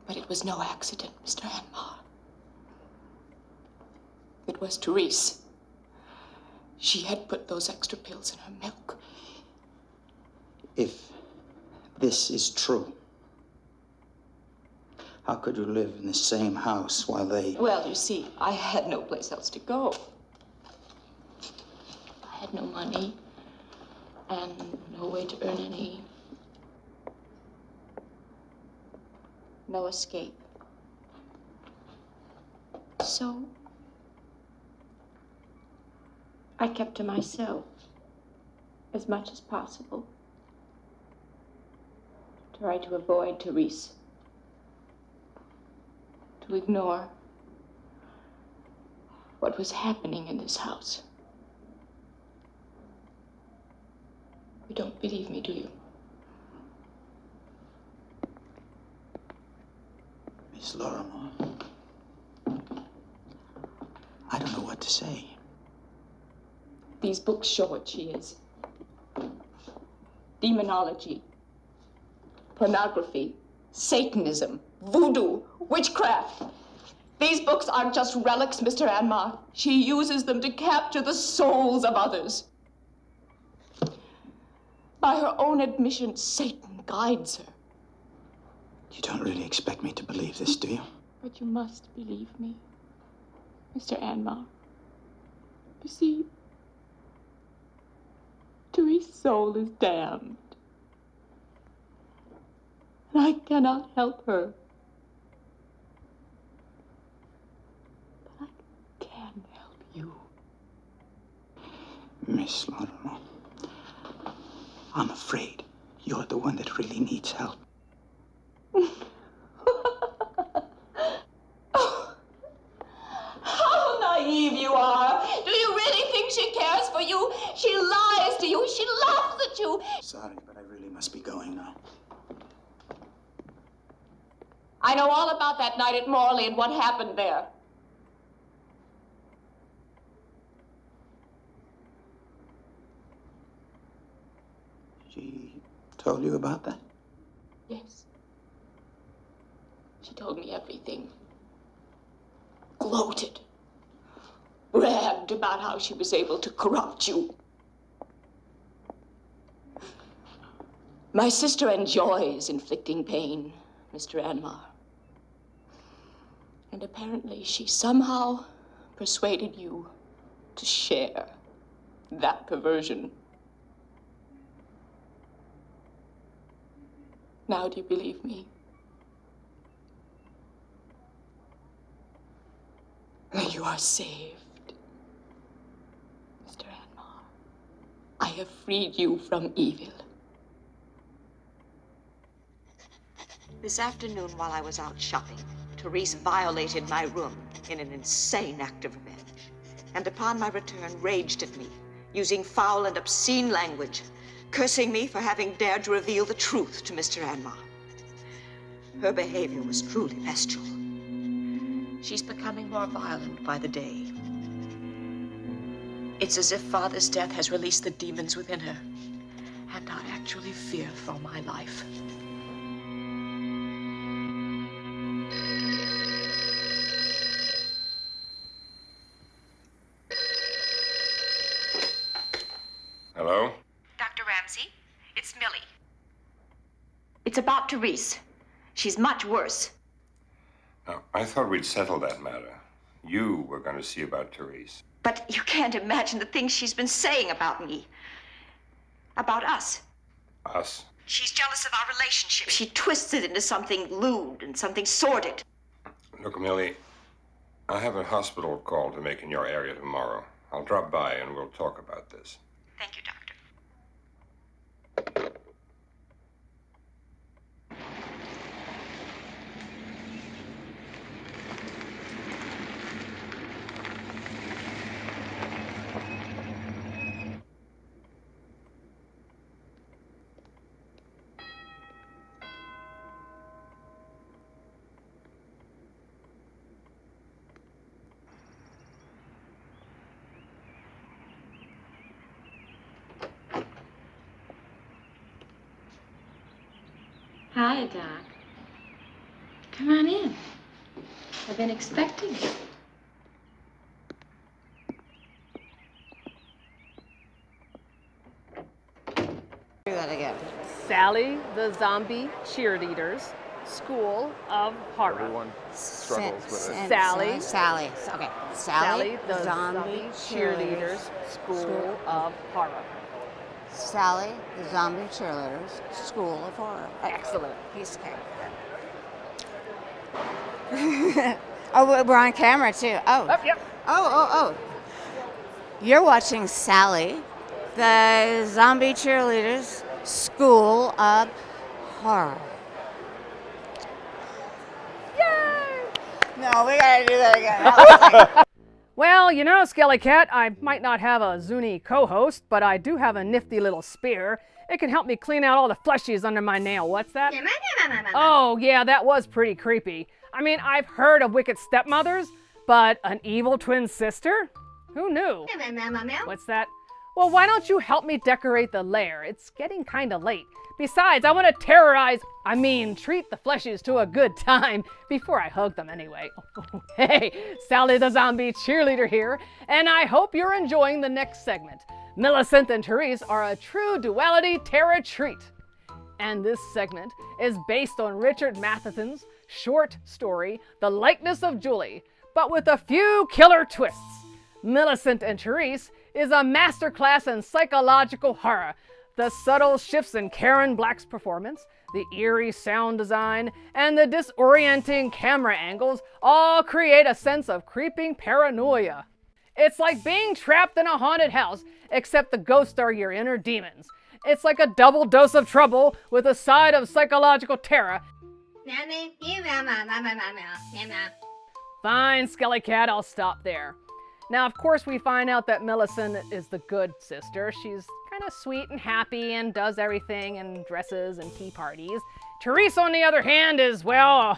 But it was no accident, Mr. Anmar. It was Therese. She had put those extra pills in her milk. If this is true, how could you live in the same house while they... Well, you see, I had no place else to go. I had no money and no way to earn any. No escape. So I kept to myself as much as possible. Tried to avoid Therese. To ignore what was happening in this house. You don't believe me, do you? Miss Lorimer, I don't know what to say. These books show what she is. Demonology, pornography, Satanism, voodoo, witchcraft. These books aren't just relics, Mr. Anmar. She uses them to capture the souls of others. By her own admission, Satan guides her. You don't really expect me to believe this, do you? But you must believe me, Mr. Anmar. You see, Therese's soul is damned. And I cannot help her. But I can help you. Miss Miss Slaughterman, I'm afraid you're the one that really needs help. How naive you are. Do you really think she cares for you? She lies to you. She laughs at you. Sorry, but I really must be going now. I know all about that night at Morley and what happened there. She told you about that? Yes. She told me everything. Gloated. Bragged about how she was able to corrupt you. My sister enjoys inflicting pain, Mr. Anmar. And apparently she somehow persuaded you to share that perversion. Now do you believe me? You are saved, Mr. Anmar. I have freed you from evil. This afternoon, while I was out shopping, Therese violated my room in an insane act of revenge. And upon my return, raged at me, using foul and obscene language, cursing me for having dared to reveal the truth to Mr. Anmar. Her behavior was truly bestial. She's becoming more violent by the day. It's as if Father's death has released the demons within her, and I actually fear for my life. Hello? Dr. Ramsey, it's Millie. It's about Therese. She's much worse. Now, I thought we'd settled that matter. You were going to see about Therese. But you can't imagine the things she's been saying about me. About us. Us? She's jealous of our relationship. She twists it into something lewd and something sordid. Look, Millie, I have a hospital call to make in your area tomorrow. I'll drop by and we'll talk about this. Thank you, Doctor. Hi, Doc. Come on in. I've been expecting you. Do that again. Sally the Zombie Cheerleader's School of Horror. Everyone struggles with it. Sally. Sally. Okay. Sally the Zombie Cheerleader's School of Horror. Sally the Zombie Cheerleader's School of Horror. Excellent. Piece of cake. Oh, we're on camera too. Oh. Yep. Oh. You're watching Sally, the Zombie Cheerleader's School of Horror. Yay! No, we gotta do that again. Well, you know, Skelly Cat, I might not have a Zuni co-host, but I do have a nifty little spear. It can help me clean out all the fleshies under my nail. What's that? Oh, yeah, that was pretty creepy. I mean, I've heard of wicked stepmothers, but an evil twin sister? Who knew? What's that? Well, why don't you help me decorate the lair? It's getting kind of late. Besides, I want to treat the fleshies to a good time before I hug them anyway. Hey, Sally the Zombie Cheerleader here, and I hope you're enjoying the next segment. Millicent and Therese are a true duality terror treat. And this segment is based on Richard Matheson's short story, The Likeness of Julie, but with a few killer twists. Millicent and Therese is a masterclass in psychological horror. The subtle shifts in Karen Black's performance, the eerie sound design, and the disorienting camera angles all create a sense of creeping paranoia. It's like being trapped in a haunted house, except the ghosts are your inner demons. It's like a double dose of trouble with a side of psychological terror. Fine, Skelly Cat, I'll stop there. Now, of course, we find out that Millicent is the good sister. She's kind of sweet and happy and does everything and dresses and tea parties. Therese, on the other hand, is, well,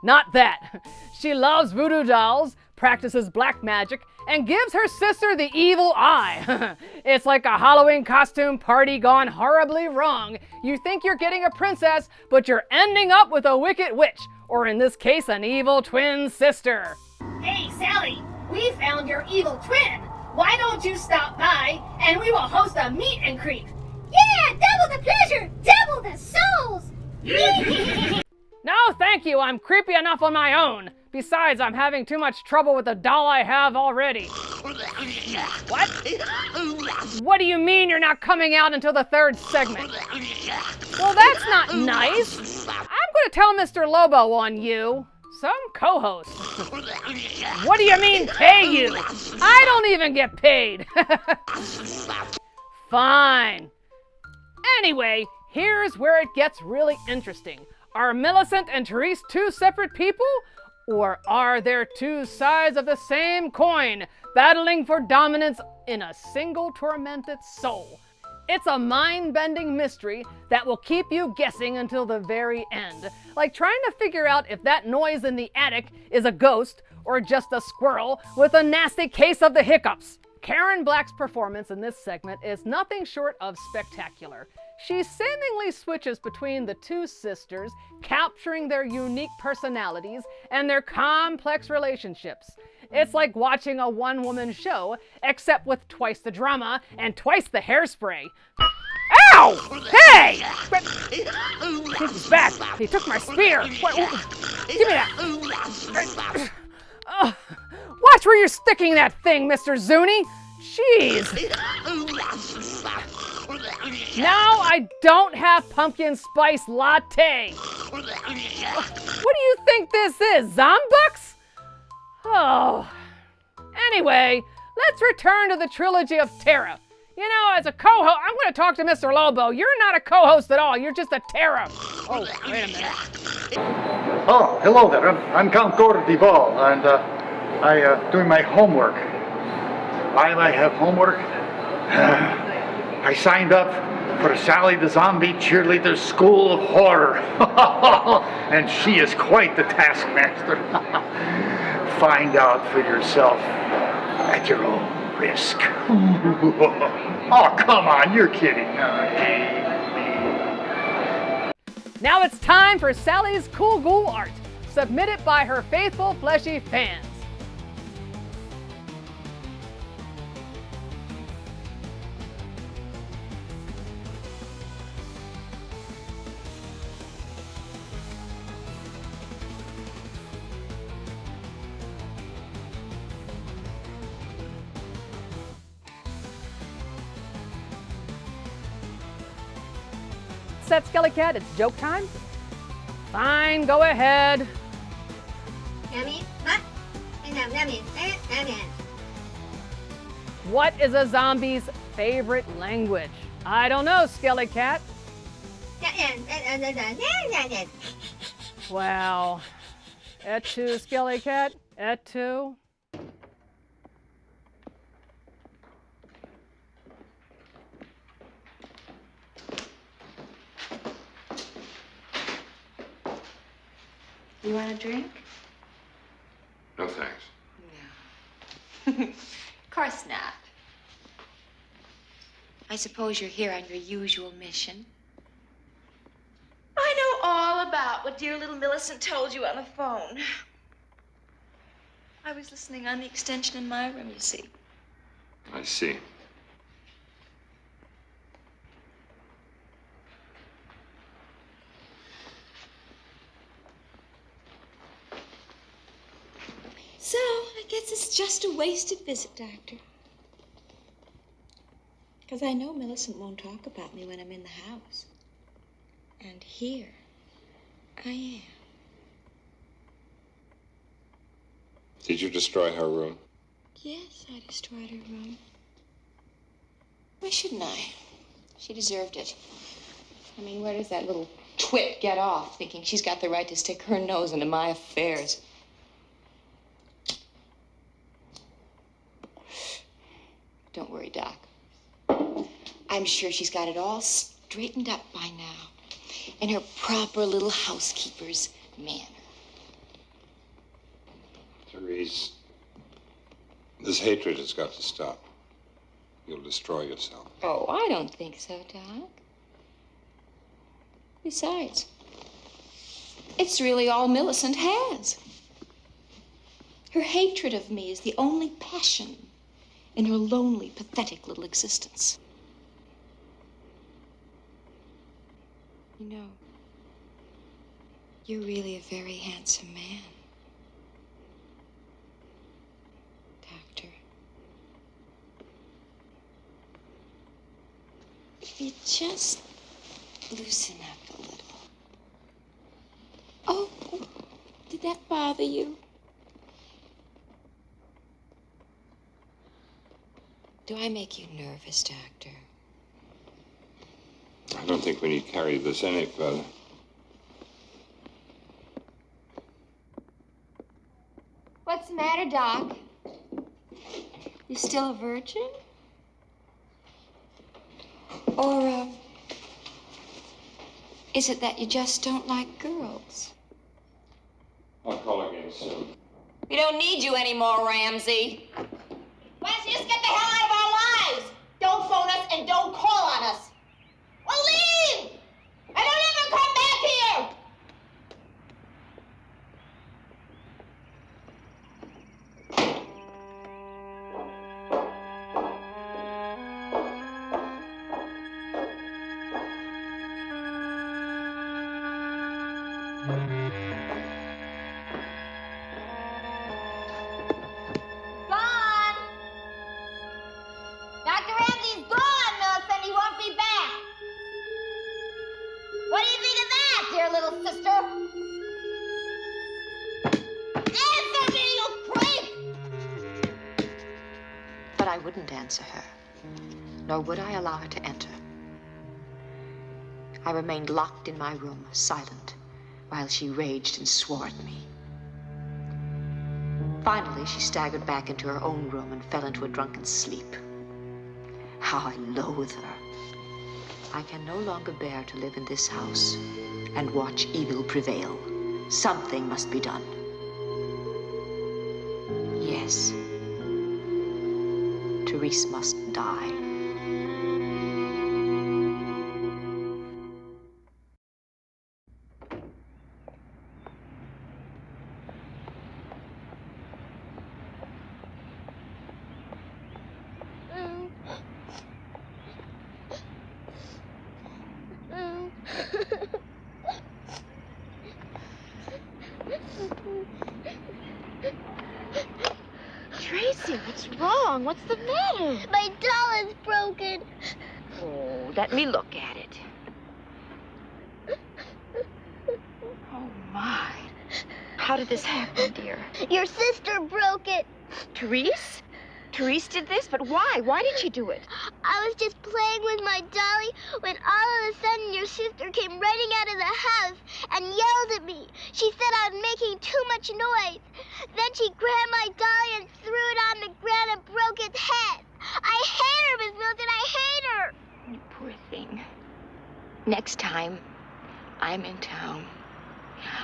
not that. She loves voodoo dolls, practices black magic, and gives her sister the evil eye. It's like a Halloween costume party gone horribly wrong. You think you're getting a princess, but you're ending up with a wicked witch, or in this case, an evil twin sister. Hey, Sally, we found your evil twin. Why don't you stop by and we will host a meet and greet? Yeah, double the pleasure, double the souls. No, thank you. I'm creepy enough on my own. Besides, I'm having too much trouble with the doll I have already. What? What do you mean you're not coming out until the third segment? Well, that's not nice. I'm going to tell Mr. Lobo on you. Some co-host. What do you mean pay you? I don't even get paid. Fine. Anyway, here's where it gets really interesting. Are Millicent and Therese two separate people? Or are there two sides of the same coin, battling for dominance in a single tormented soul? It's a mind-bending mystery that will keep you guessing until the very end. Like trying to figure out if that noise in the attic is a ghost or just a squirrel with a nasty case of the hiccups. Karen Black's performance in this segment is nothing short of spectacular. She seemingly switches between the two sisters, capturing their unique personalities and their complex relationships. It's like watching a one-woman show, except with twice the drama and twice the hairspray. Ow! Hey! He's back. He took my spear. Give me that. Watch where you're sticking that thing, Mr. Zuni. Jeez. Now I don't have pumpkin spice latte. What do you think this is, Zombucks? Oh. Anyway, let's return to the Trilogy of Terror. You know, as a co-host, I'm going to talk to Mr. Lobo. You're not a co-host at all. You're just a terror. Oh, wait a minute. Oh, hello there. I'm Count Gordon Duval, and I doing my homework. Why do I have homework? I signed up for Sally the Zombie Cheerleader School of Horror. And she is quite the taskmaster. Find out for yourself at your own risk. Oh, come on, you're kidding. Now it's time for Sally's cool ghoul art, submitted by her faithful fleshy fans. Set, Skelly Cat, it's joke time? Fine, go ahead. What is a zombie's favorite language? I don't know, Skelly Cat. Well, et tu, Skelly Cat, et tu. You want a drink? No, thanks. No. Of course not. I suppose you're here on your usual mission. I know all about what dear little Millicent told you on the phone. I was listening on the extension in my room, you see. I see. So, I guess it's just a wasted visit, Doctor. Because I know Millicent won't talk about me when I'm in the house. And here, I am. Did you destroy her room? Yes, I destroyed her room. Why shouldn't I? She deserved it. I mean, where does that little twit get off thinking she's got the right to stick her nose into my affairs? Don't worry, Doc. I'm sure she's got it all straightened up by now in her proper little housekeeper's manner. Therese, this hatred has got to stop. You'll destroy yourself. Oh, I don't think so, Doc. Besides, it's really all Millicent has. Her hatred of me is the only passion in her lonely, pathetic little existence. You know, you're really a very handsome man, Doctor. If you just loosen up a little. Oh, did that bother you? Do I make you nervous, Doctor? I don't think we need to carry this any further. What's the matter, Doc? You still a virgin? Or, is it that you just don't like girls? I'll call again soon. We don't need you anymore, Ramsey. Why don't you just get the hell out of our lives? Don't phone us and don't call on us. Well, leave! And don't ever come back here! Gone! Dr. Ramsey's gone, Millicent. He won't be back. What do you think of that, dear little sister? Answer me, you creep! But I wouldn't answer her, nor would I allow her to enter. I remained locked in my room, silent, while she raged and swore at me. Finally, she staggered back into her own room and fell into a drunken sleep. How I loathe her. I can no longer bear to live in this house and watch evil prevail. Something must be done. Yes. Therese must die. Tracy, what's wrong? What's the matter? My doll is broken. Oh, let me look at it. Oh, my. How did this happen, dear? Your sister broke it. Therese? Therese did this? But why? Why did she do it? I was just playing with my dolly when all of a sudden your sister came running out of the house and yelled at me. She said I was making too much noise. Then she grabbed my dolly and threw it on the ground and broke its head. I hate her, Miss Milton. I hate her. You poor thing. Next time I'm in town,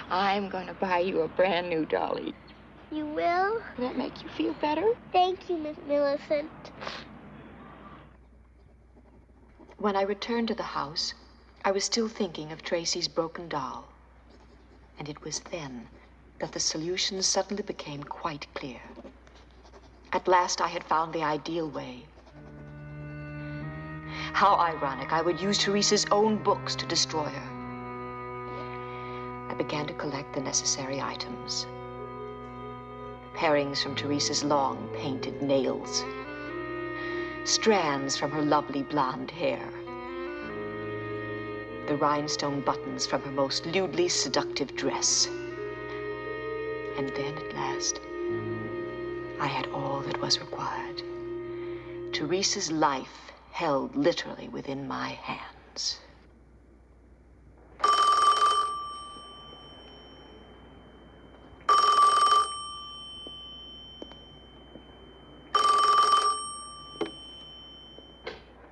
I'm going to buy you a brand new dolly. You will? Will that make you feel better? Thank you, Miss Millicent. When I returned to the house, I was still thinking of Tracy's broken doll. And it was then that the solution suddenly became quite clear. At last I had found the ideal way. How ironic, I would use Therese's own books to destroy her. I began to collect the necessary items. Parings from Therese's long, painted nails. Strands from her lovely blonde hair. The rhinestone buttons from her most lewdly seductive dress. And then, at last, I had all that was required. Teresa's life held literally within my hands.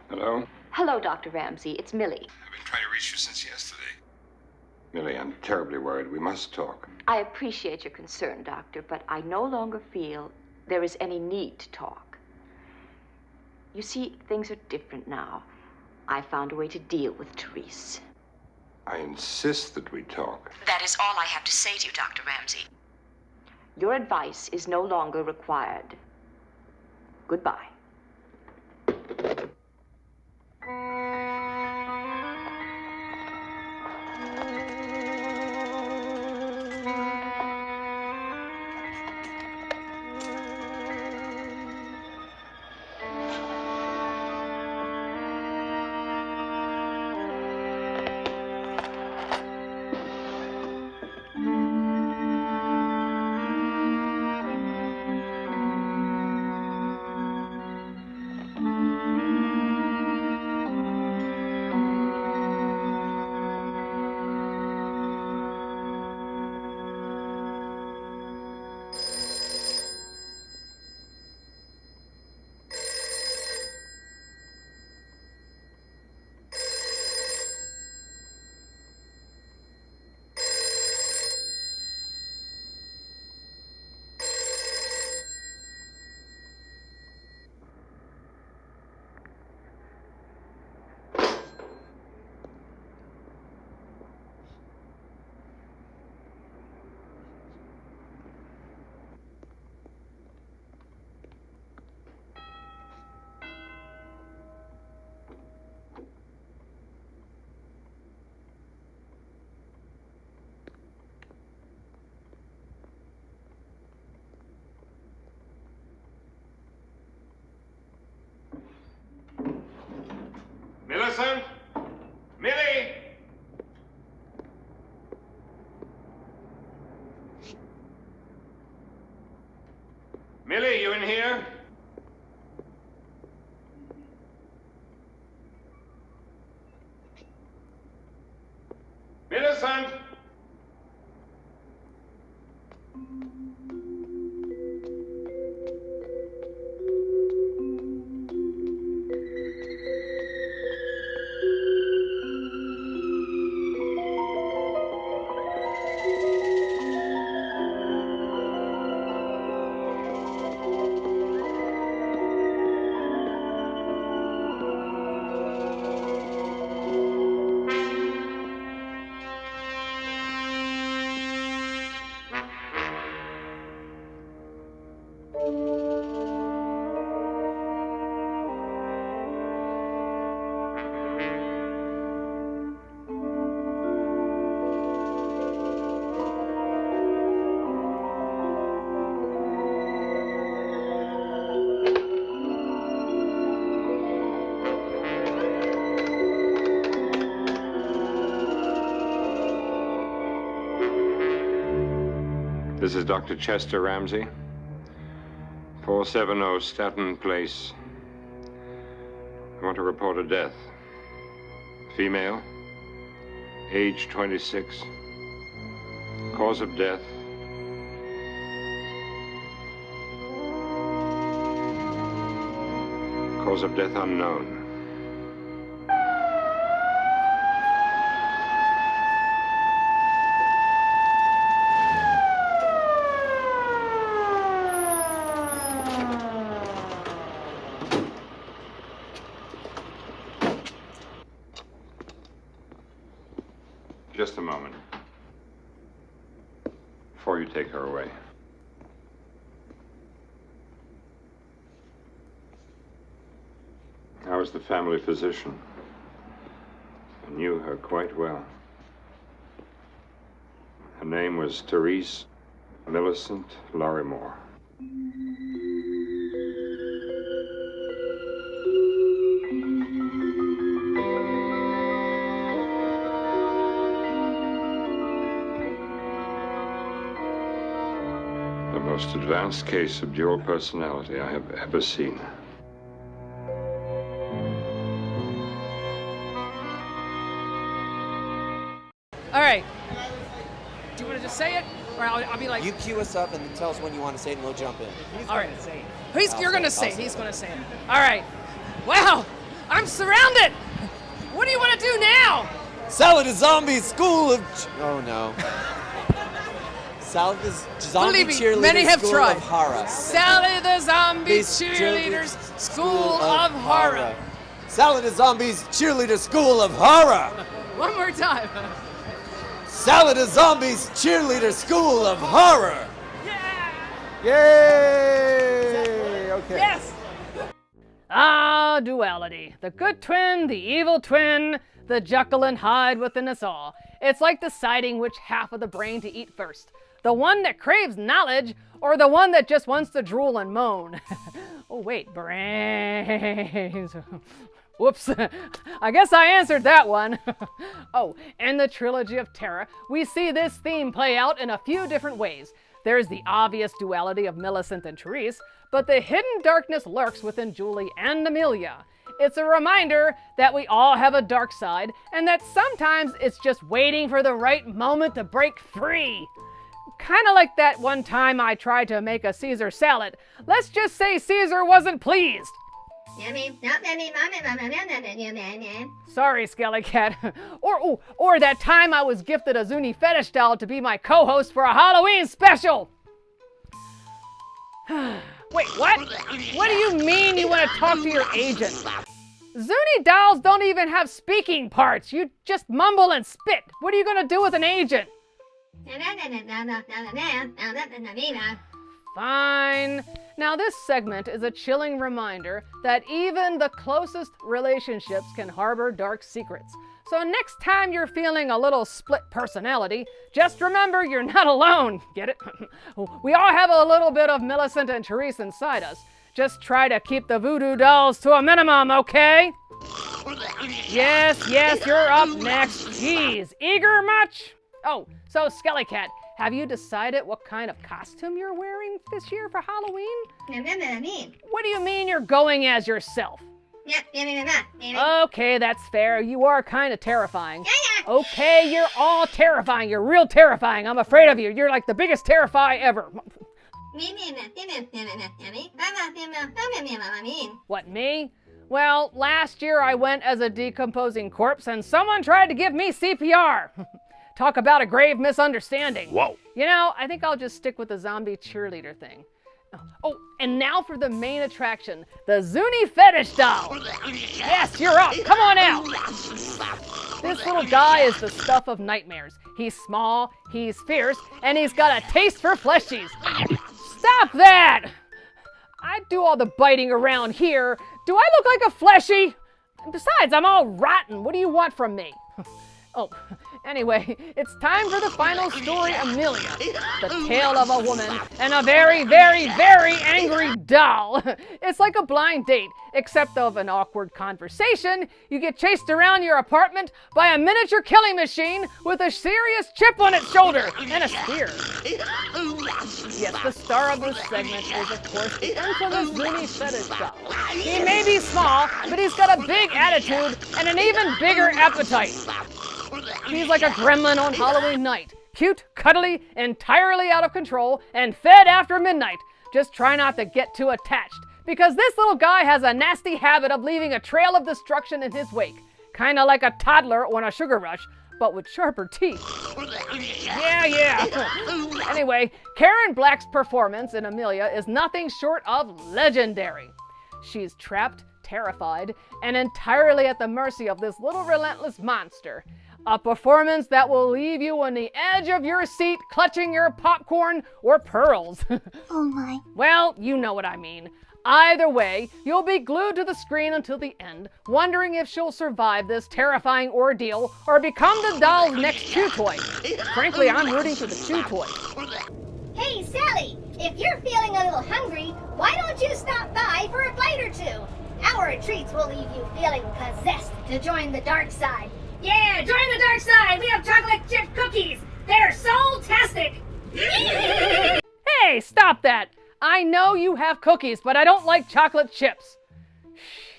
Hello? Hello, Dr. Ramsey. It's Millie. I've been trying to reach you since yesterday. Millie, I'm terribly worried. We must talk. I appreciate your concern, Doctor, but I no longer feel there is any need to talk. You see, things are different now. I found a way to deal with Therese. I insist that we talk. That is all I have to say to you, Dr. Ramsey. Your advice is no longer required. Goodbye. Millicent? Millie? Millie, you in here? Millicent? This is Dr. Chester Ramsey, 470 Staten Place. I want to report a death. Female, age 26. Cause of death, cause of death unknown. Just a moment. Before you take her away. I was the family physician. I knew her quite well. Her name was Therese Millicent Lorrimore. most advanced case of dual personality I have ever seen. All right. Do you want to just say it? Or I'll be like... You cue us up and then tell us when you want to say it and we'll jump in. All right. You're going to say it. He's going to say it. All right. Wow. I'm surrounded. What do you want to do now? Sally the Zombie School of... Oh, no. Sally the Zombie Cheerleader many have School tried. of Horror. Sally the Zombie Cheerleaders School of Horror. Sally the Zombies Cheerleader School of Horror. One more time. Sally the Zombies Cheerleader School of Horror. Yay! Okay. Yes! Ah, duality. The good twin, the evil twin, the Jekyll and Hyde within us all. It's like deciding which half of the brain to eat first. The one that craves knowledge, or the one that just wants to drool and moan. Oh wait, brains. Whoops, I guess I answered that one. Oh, in the Trilogy of Terror, we see this theme play out in a few different ways. There's the obvious duality of Millicent and Therese, but the hidden darkness lurks within Julie and Amelia. It's a reminder that we all have a dark side, and that sometimes it's just waiting for the right moment to break free. Kind of like that one time I tried to make a Caesar salad. Let's just say Caesar wasn't pleased. Sorry, Skelly Cat. Or that time I was gifted a Zuni fetish doll to be my co-host for a Halloween special. Wait, what? What do you mean you want to talk to your agent? Zuni dolls don't even have speaking parts. You just mumble and spit. What are you going to do with an agent? Fine. Now this segment is a chilling reminder that even the closest relationships can harbor dark secrets. So next time you're feeling a little split personality, just remember you're not alone. Get it? We all have a little bit of Millicent and Therese inside us. Just try to keep the voodoo dolls to a minimum, okay? Yes, you're up next. Jeez, eager much? Oh, so Skelly Cat, have you decided what kind of costume you're wearing this year for Halloween? What do you mean you're going as yourself? Okay, that's fair. You are kind of terrifying. Okay, you're all terrifying. You're real terrifying. I'm afraid of you. You're like the biggest terrify ever. What, me? Well, last year I went as a decomposing corpse and someone tried to give me CPR. Talk about a grave misunderstanding. Whoa. You know, I think I'll just stick with the zombie cheerleader thing. Oh, and now for the main attraction, the Zuni fetish doll. Yes, you're up. Come on out. This little guy is the stuff of nightmares. He's small, he's fierce, and he's got a taste for fleshies. Stop that! I do all the biting around here. Do I look like a fleshy? Besides, I'm all rotten. What do you want from me? Oh, anyway, it's time for the final story, Amelia. The tale of a woman and a very, very, very angry doll. It's like a blind date, except of an awkward conversation. You get chased around your apartment by a miniature killing machine with a serious chip on its shoulder and a spear. Yes, the star of this segment is, of course, the infamous Zuni fetish doll. He may be small, but he's got a big attitude and an even bigger appetite. He's like a gremlin on Halloween night. Cute, cuddly, entirely out of control, and fed after midnight. Just try not to get too attached, because this little guy has a nasty habit of leaving a trail of destruction in his wake. Kinda like a toddler on a sugar rush, but with sharper teeth. Yeah. Anyway, Karen Black's performance in Amelia is nothing short of legendary. She's trapped, terrified, and entirely at the mercy of this little relentless monster. A performance that will leave you on the edge of your seat, clutching your popcorn or pearls. Oh my. Well, you know what I mean. Either way, you'll be glued to the screen until the end, wondering if she'll survive this terrifying ordeal or become the doll's next chew toy. Frankly, I'm rooting for the chew toy. Hey, Sally, if you're feeling a little hungry, why don't you stop by for a bite or two? Our treats will leave you feeling possessed to join the dark side. Yeah, join the dark side! We have chocolate chip cookies! They're soul-tastic! Hey, Hey, stop that! I know you have cookies, but I don't like chocolate chips.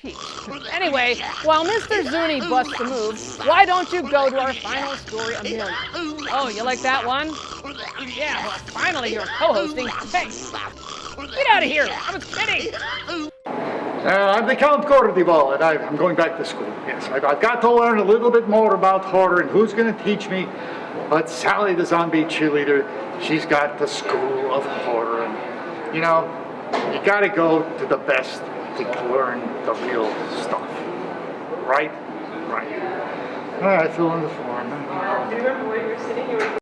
Sheesh. Anyway, while Mr. Zuni busts the move, why don't you go to our final story, Amelia? Oh, you like that one? Yeah, well, finally you're co-hosting. Hey, get out of here! I was kidding! I'm the Count Gordival, and I'm going back to school. Yes, I've got to learn a little bit more about horror, and who's going to teach me? But Sally the Zombie Cheerleader, she's got the school of horror. And, you know, you got to go to the best to learn the real stuff. Right? Right. All right, fill in the form. Do you remember where you were sitting? You were...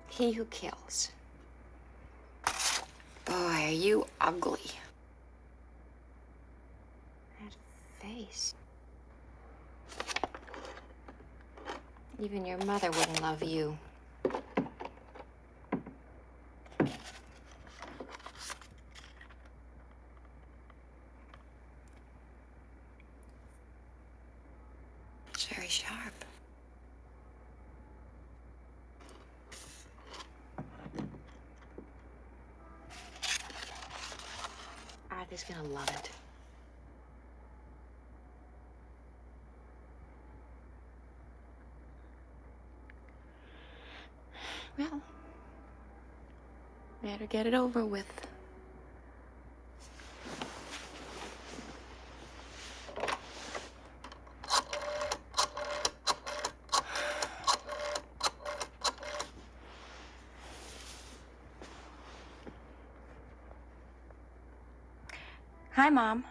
He who kills. Boy, are you ugly. That face. Even your mother wouldn't love you. It's very sharp. Arthur's gonna love it. Well, better get it over with. Hi, Mom.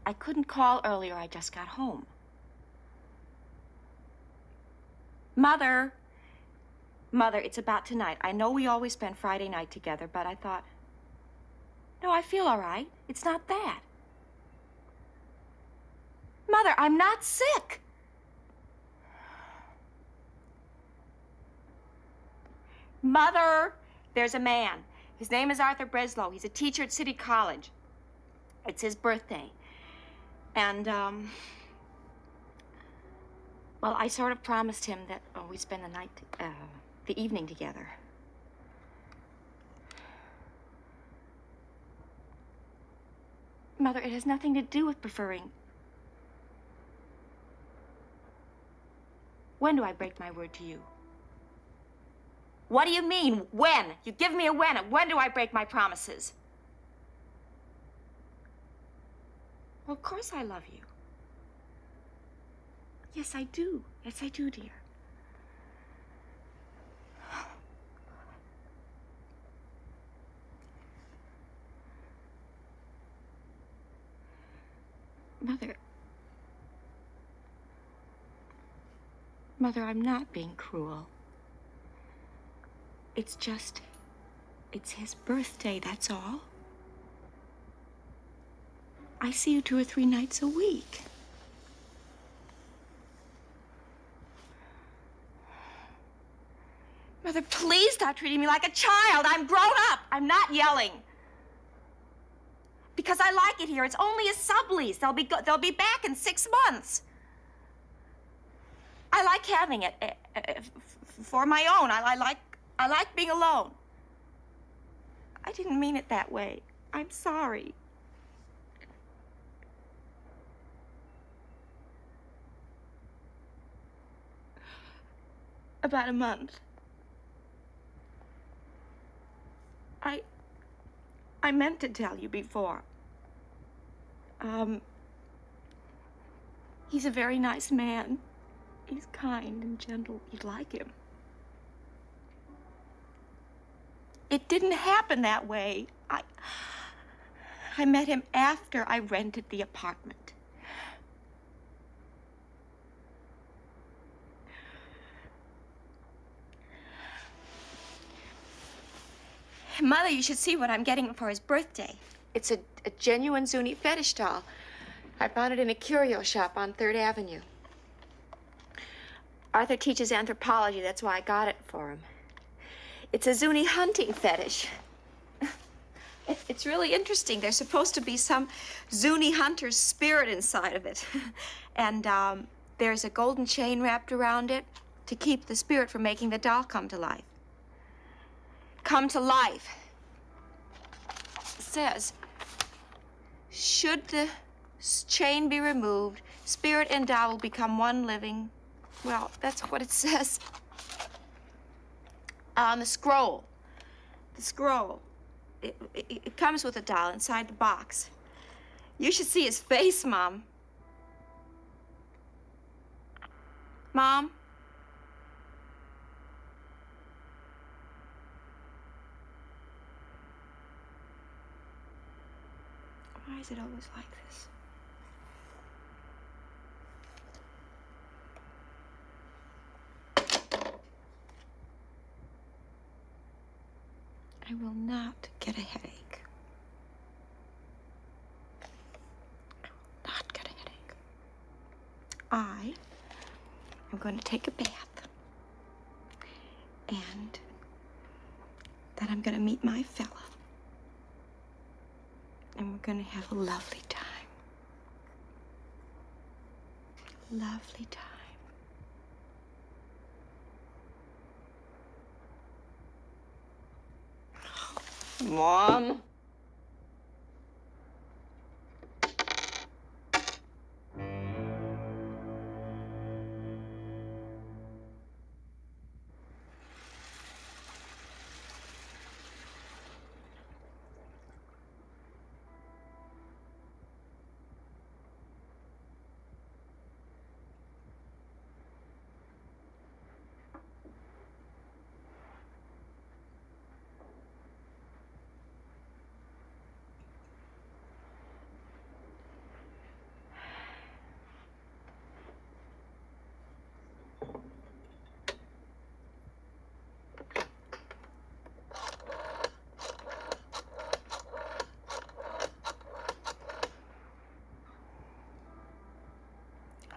I couldn't call earlier. I just got home. Mother. Mother, it's about tonight. I know we always spend Friday night together, but I thought... No, I feel all right. It's not that. Mother, I'm not sick. Mother, there's a man. His name is Arthur Breslow. He's a teacher at City College. It's his birthday. And, well, I sort of promised him that we'd spend the night, the evening together. Mother, it has nothing to do with preferring. When do I break my word to you? What do you mean, when? You give me a when. When do I break my promises? Well, of course I love you. Yes, I do. Yes, I do, dear. Mother, I'm not being cruel. It's just, it's his birthday, that's all. I see you 2 or 3 nights a week. Mother, please stop treating me like a child. I'm grown up. I'm not yelling. Because I like it here. It's only a sublease. They'll be back in 6 months. I like having it for my own. I like being alone. I didn't mean it that way. I'm sorry. About a month. I meant to tell you before. He's a very nice man. He's kind and gentle. You'd like him. It didn't happen that way. I met him after I rented the apartment. Mother, you should see what I'm getting him for his birthday. It's a genuine Zuni fetish doll. I found it in a curio shop on 3rd Avenue. Arthur teaches anthropology, that's why I got it for him. It's a Zuni hunting fetish. It's really interesting. There's supposed to be some Zuni hunter's spirit inside of it. And there's a golden chain wrapped around it to keep the spirit from making the doll come to life. Come to life. It says, should the chain be removed, spirit and doll will become one living. Well, that's what it says. On the scroll. The scroll. It comes with a doll inside the box. You should see his face, Mom. Mom? Why is it always like this? I will not get a headache. I will not get a headache. I am going to take a bath. And then I'm going to meet my fella. And we're going to have a lovely time. Lovely time. Mom?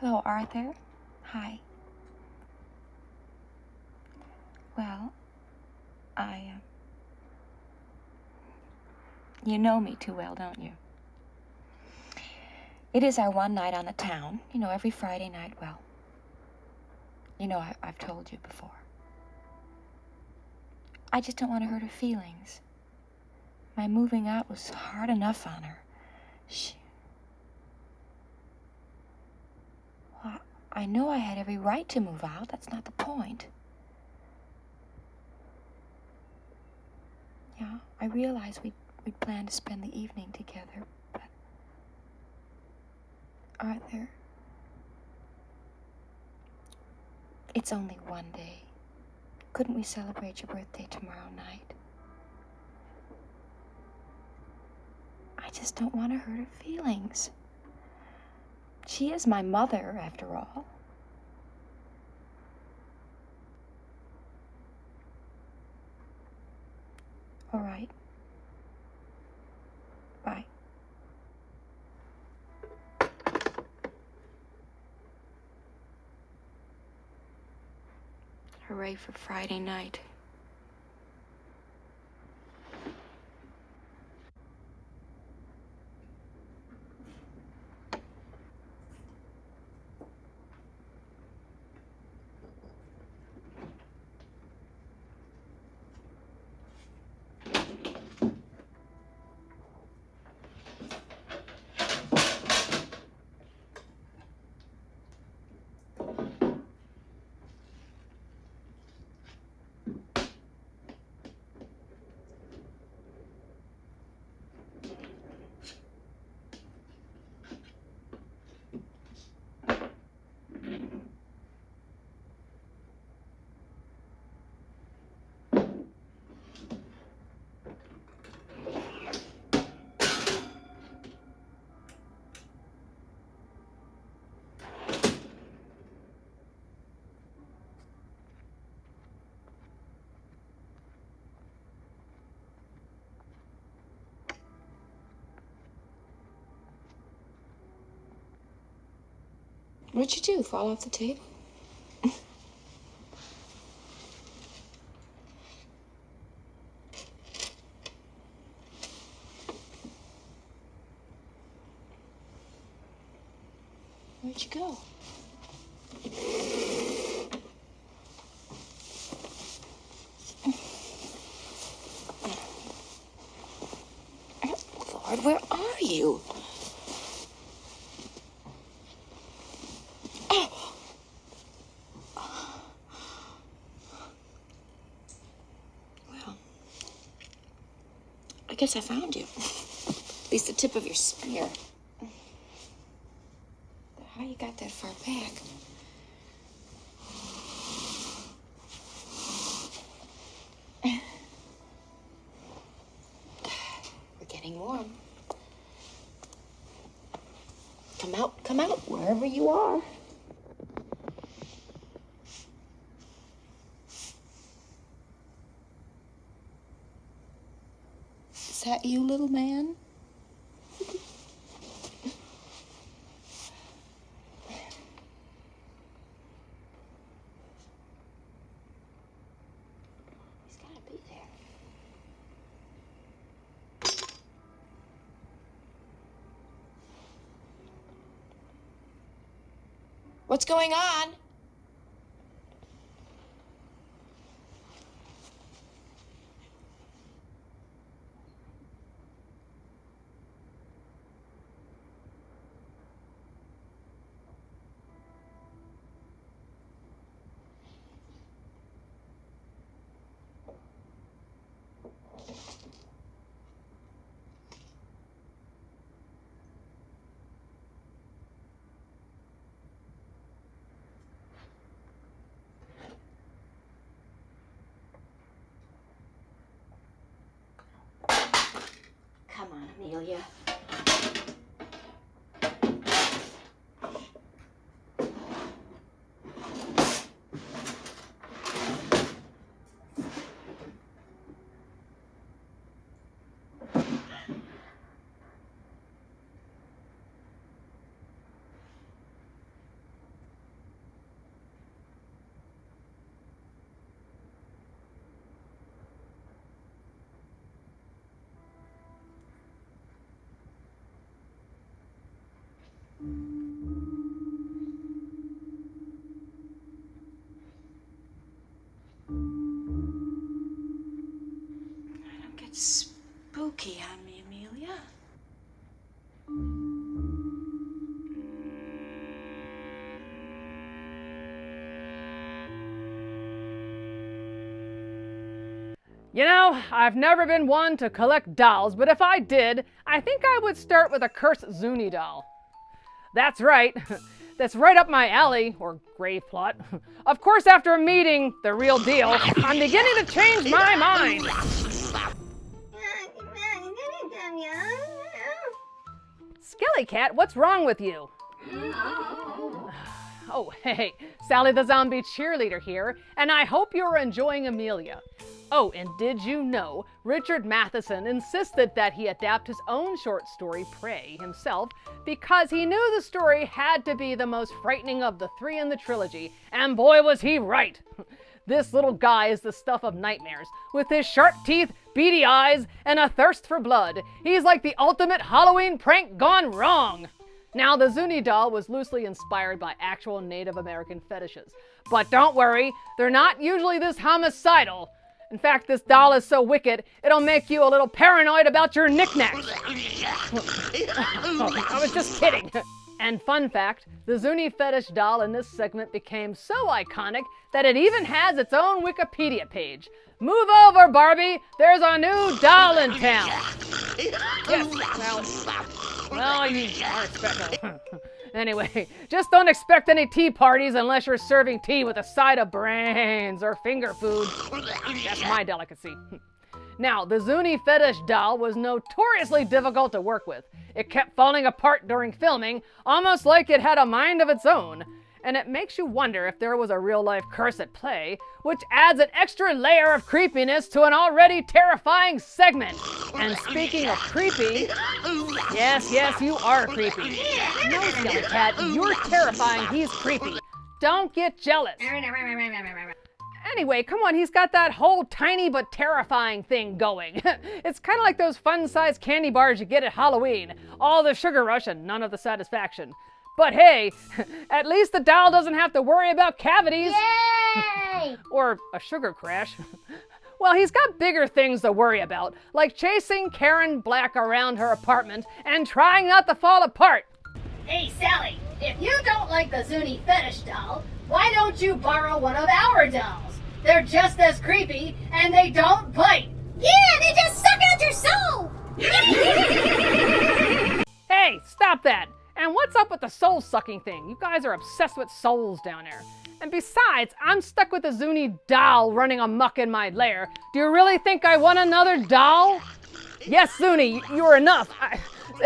Hello, Arthur. Hi. Well, you know me too well, don't you? It is our one night on the town, you know, every Friday night. Well, you know, I've told you before. I just don't want to hurt her feelings. My moving out was hard enough on her. Well, I know I had every right to move out. That's not the point. Yeah, I realize we'd planned to spend the evening together, but Arthur, it's only one day. Couldn't we celebrate your birthday tomorrow night? I just don't want to hurt her feelings. She is my mother, after all. All right. Bye. Hooray for Friday night. What'd you do? Fall off the table? Where'd you go? Lord, where are you? Oh. Well, I guess I found you. At least the tip of your spear. How you got that far back? We're getting warm. Come out, wherever you are. Is that you, little man? What's going on? Come on, Amelia. Don't get spooky on me, Amelia. You know, I've never been one to collect dolls, but if I did, I think I would start with a cursed Zuni doll. That's right. That's right up my alley, or grave plot. Of course, after meeting the real deal, I'm beginning to change my mind. Skelly Cat, what's wrong with you? Oh, hey, Sally the Zombie Cheerleader here, and I hope you're enjoying Amelia. Oh, and did you know Richard Matheson insisted that he adapt his own short story, Prey, himself, because he knew the story had to be the most frightening of the three in the trilogy, and boy was he right! This little guy is the stuff of nightmares. With his sharp teeth, beady eyes, and a thirst for blood, he's like the ultimate Halloween prank gone wrong! Now, the Zuni doll was loosely inspired by actual Native American fetishes. But don't worry, they're not usually this homicidal. In fact, this doll is so wicked, it'll make you a little paranoid about your knickknacks. I was just kidding. And fun fact, the Zuni fetish doll in this segment became so iconic that it even has its own Wikipedia page. Move over, Barbie, there's a new doll in town. Yes, well, you are special. Anyway, just don't expect any tea parties unless you're serving tea with a side of brains or finger food. That's my delicacy. Now, the Zuni fetish doll was notoriously difficult to work with. It kept falling apart during filming, almost like it had a mind of its own. And it makes you wonder if there was a real-life curse at play, which adds an extra layer of creepiness to an already terrifying segment. And speaking of creepy, yes, you are creepy. No, Skelly Cat, you're terrifying, he's creepy. Don't get jealous. Anyway, come on, he's got that whole tiny but terrifying thing going. It's kind of like those fun-sized candy bars you get at Halloween. All the sugar rush and none of the satisfaction. But hey, at least the doll doesn't have to worry about cavities. Yay! Or a sugar crash. Well, he's got bigger things to worry about, like chasing Karen Black around her apartment and trying not to fall apart. Hey, Sally, if you don't like the Zuni fetish doll, why don't you borrow one of our dolls? They're just as creepy, and they don't bite. Yeah, they just suck out your soul! Hey, stop that! And what's up with the soul-sucking thing? You guys are obsessed with souls down there. And besides, I'm stuck with the Zuni doll running amok in my lair. Do you really think I want another doll? Yes, Zuni, you're enough.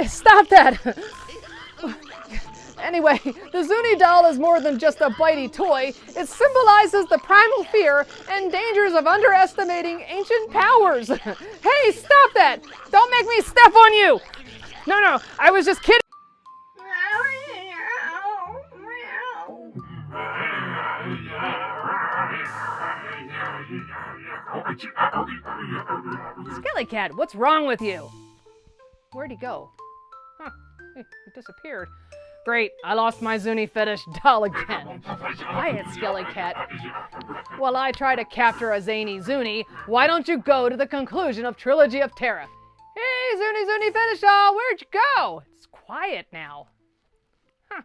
Stop that! Anyway, the Zuni doll is more than just a bitey toy. It symbolizes the primal fear and dangers of underestimating ancient powers. Hey, stop that! Don't make me step on you! No, I was just kidding. Skelly Cat, what's wrong with you? Where'd he go? Huh, he disappeared. Great, I lost my Zuni fetish doll again. Quiet, Skelly Cat. While I try to capture a zany Zuni, why don't you go to the conclusion of Trilogy of Terror? Hey, Zuni fetish doll, where'd you go? It's quiet now. Huh.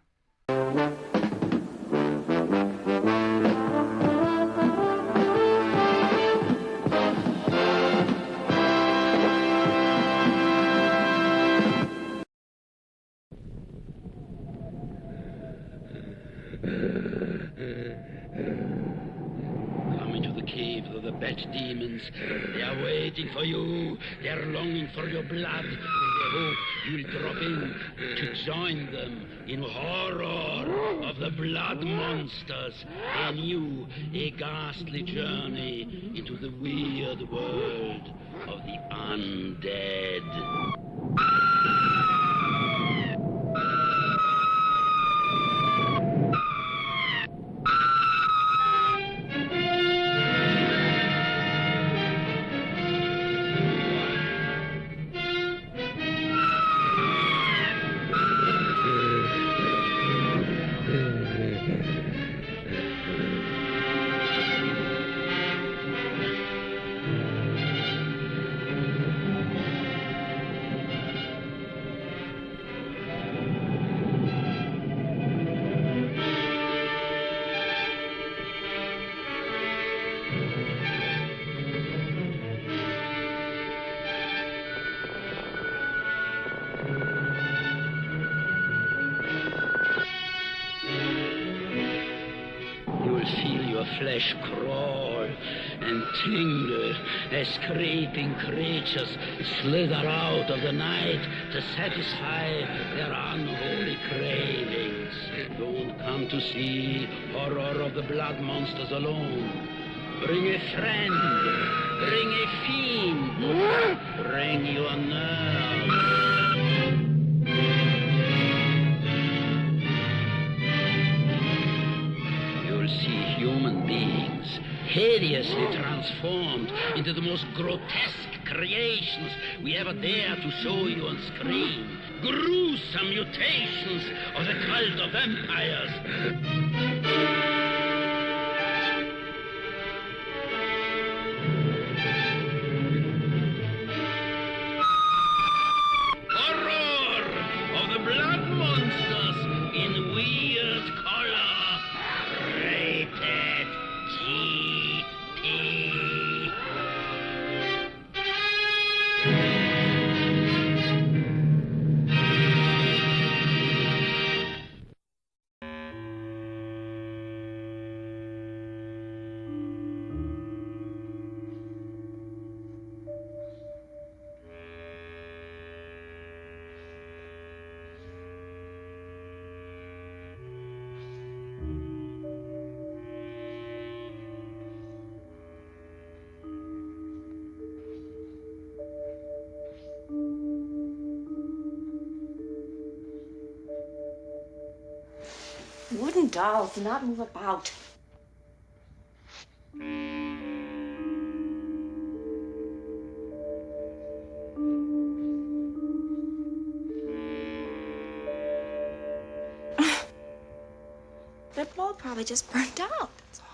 Come into the cave of the bat demons. They are waiting for you. They are longing for your blood. And they hope you'll drop in to join them in horror of the blood monsters. A new, a ghastly journey into the weird world of the undead. Flesh crawl and tingle as creeping creatures slither out of the night to satisfy their unholy cravings. Don't come to see horror of the blood monsters alone. Bring a friend, bring a fiend, bring your nerve. See human beings hideously transformed into the most grotesque creations we ever dare to show you on screen. Gruesome mutations of the cult of vampires. Horror of the blood monsters in weird color. Wooden dolls do not move about. That bulb probably just burnt out, that's all.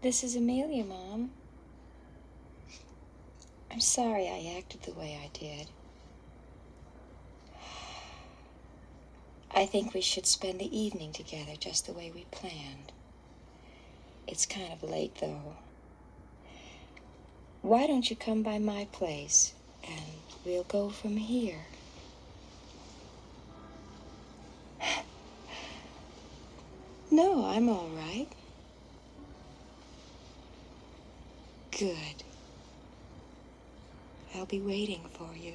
This is Amelia, Mom. I'm sorry I acted the way I did. I think we should spend the evening together just the way we planned. It's kind of late, though. Why don't you come by my place, and we'll go from here? No, I'm all right. Good. I'll be waiting for you.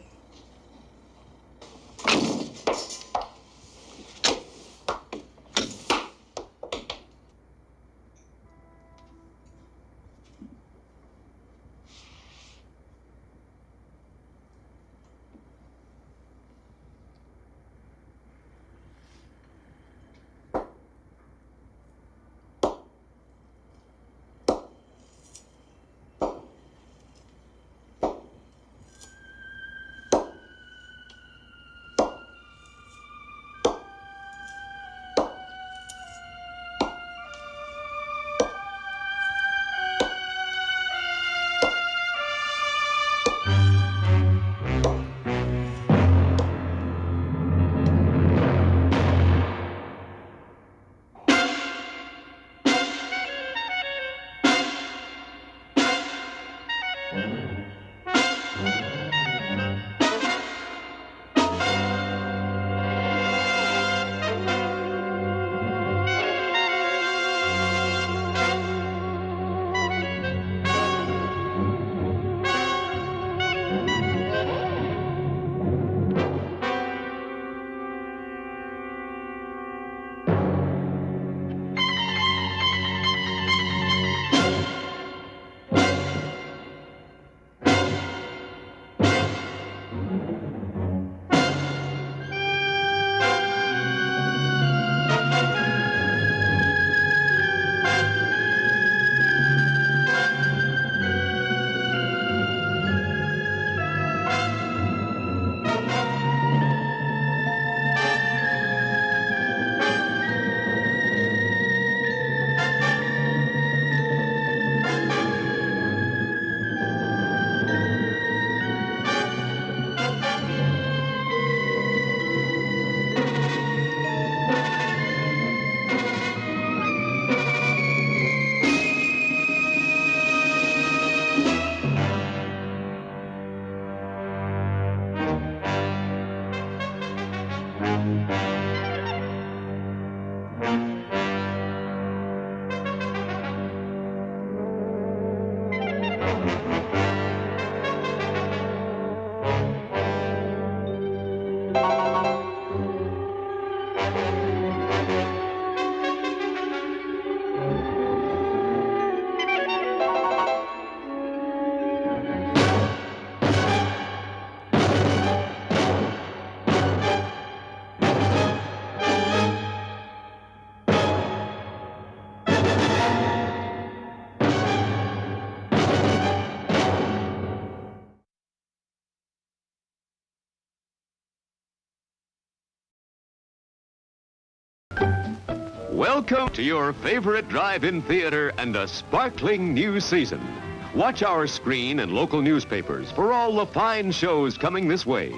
Welcome to your favorite drive-in theater and a sparkling new season. Watch our screen and local newspapers for all the fine shows coming this way.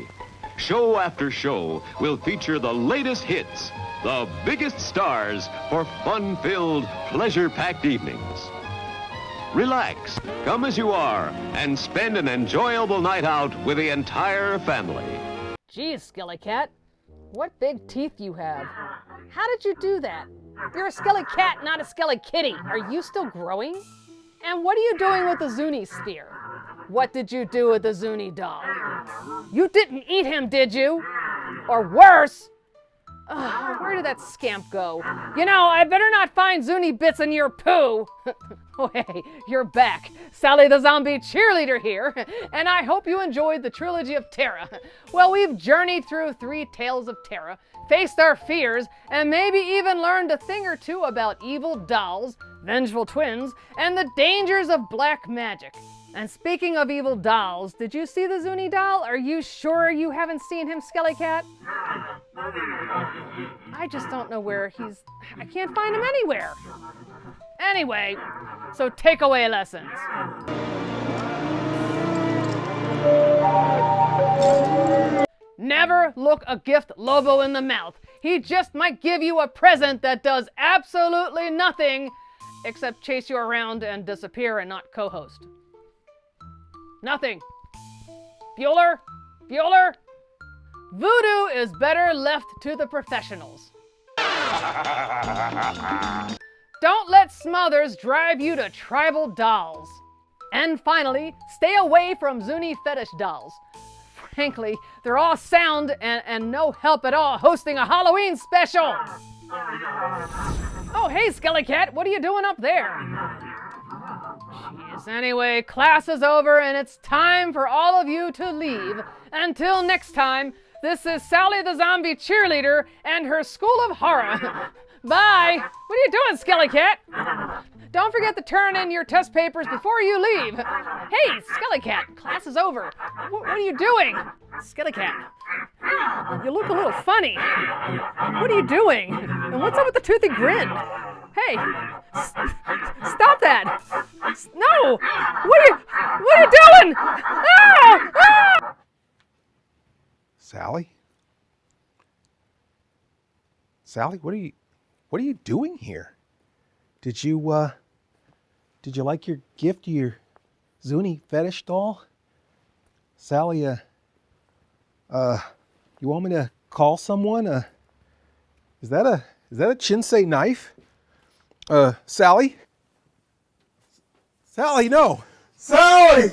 Show after show will feature the latest hits, the biggest stars for fun-filled, pleasure-packed evenings. Relax, come as you are, and spend an enjoyable night out with the entire family. Geez, Skelly Cat, what big teeth you have. How did you do that? You're a Skelly Cat, not a Skelly Kitty. Are you still growing? And what are you doing with the Zuni sphere? What did you do with the Zuni Doll? You didn't eat him, did you? Or worse, where did that scamp go? You know, I better not find Zuni bits in your poo. Oh, hey, you're back. Sally the Zombie Cheerleader here, and I hope you enjoyed the Trilogy of Terror. Well, we've journeyed through 3 tales of terror, faced our fears, and maybe even learned a thing or two about evil dolls, vengeful twins, and the dangers of black magic. And speaking of evil dolls, did you see the Zuni Doll? Are you sure you haven't seen him, Skelly Cat? I just don't know where I can't find him anywhere. Anyway, so takeaway lessons. Never look a gift Lobo in the mouth. He just might give you a present that does absolutely nothing except chase you around and disappear and not co-host. Nothing. Bueller? Bueller? Voodoo is better left to the professionals. Don't let Smothers drive you to tribal dolls. And finally, stay away from Zuni fetish dolls. Frankly, they're all sound and no help at all hosting a Halloween special. Oh, hey, Skelly Cat, what are you doing up there? Jeez, anyway, class is over and it's time for all of you to leave. Until next time, this is Sally the Zombie Cheerleader and her School of Horror. Bye. What are you doing, Skelly Cat? Don't forget to turn in your test papers before you leave. Hey, Skelly Cat, class is over. What are you doing? Skelly Cat, you look a little funny. What are you doing? And what's up with the toothy grin? Hey, stop that. No, what are you doing? Ah! Ah! Sally? Sally, what are you doing here? Did you like your gift, your Zuni fetish doll? Sally, you want me to call someone? Is that a Chinsei knife? Sally? Sally, no! Sally!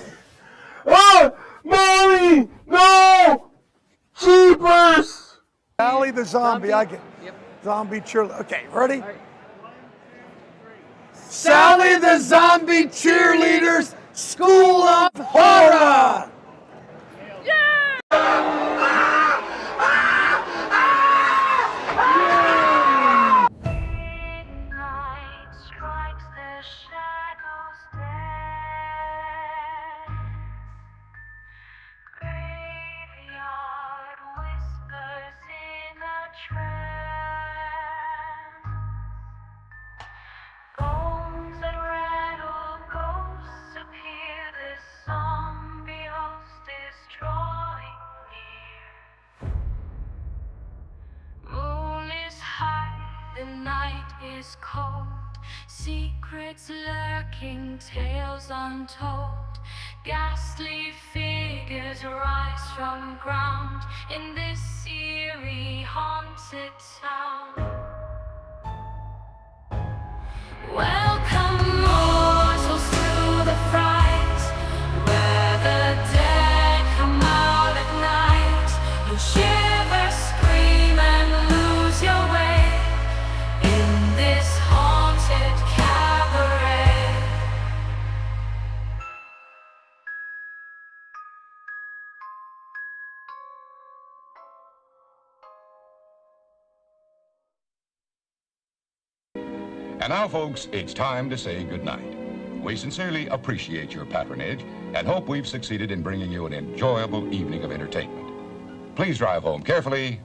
Oh, Mommy! No! Jeepers! Sally the zombie, I get zombie cheerleader. Okay, ready? Sally the Zombie Cheerleader's School of Horror! Is cold, secrets lurking, tales untold, ghastly figures rise from ground in this eerie haunted town. Welcome mortals to the fright, where the dead come out at night. You shiver, scream and lose your way. And now, folks, it's time to say goodnight. We sincerely appreciate your patronage and hope we've succeeded in bringing you an enjoyable evening of entertainment. Please drive home carefully.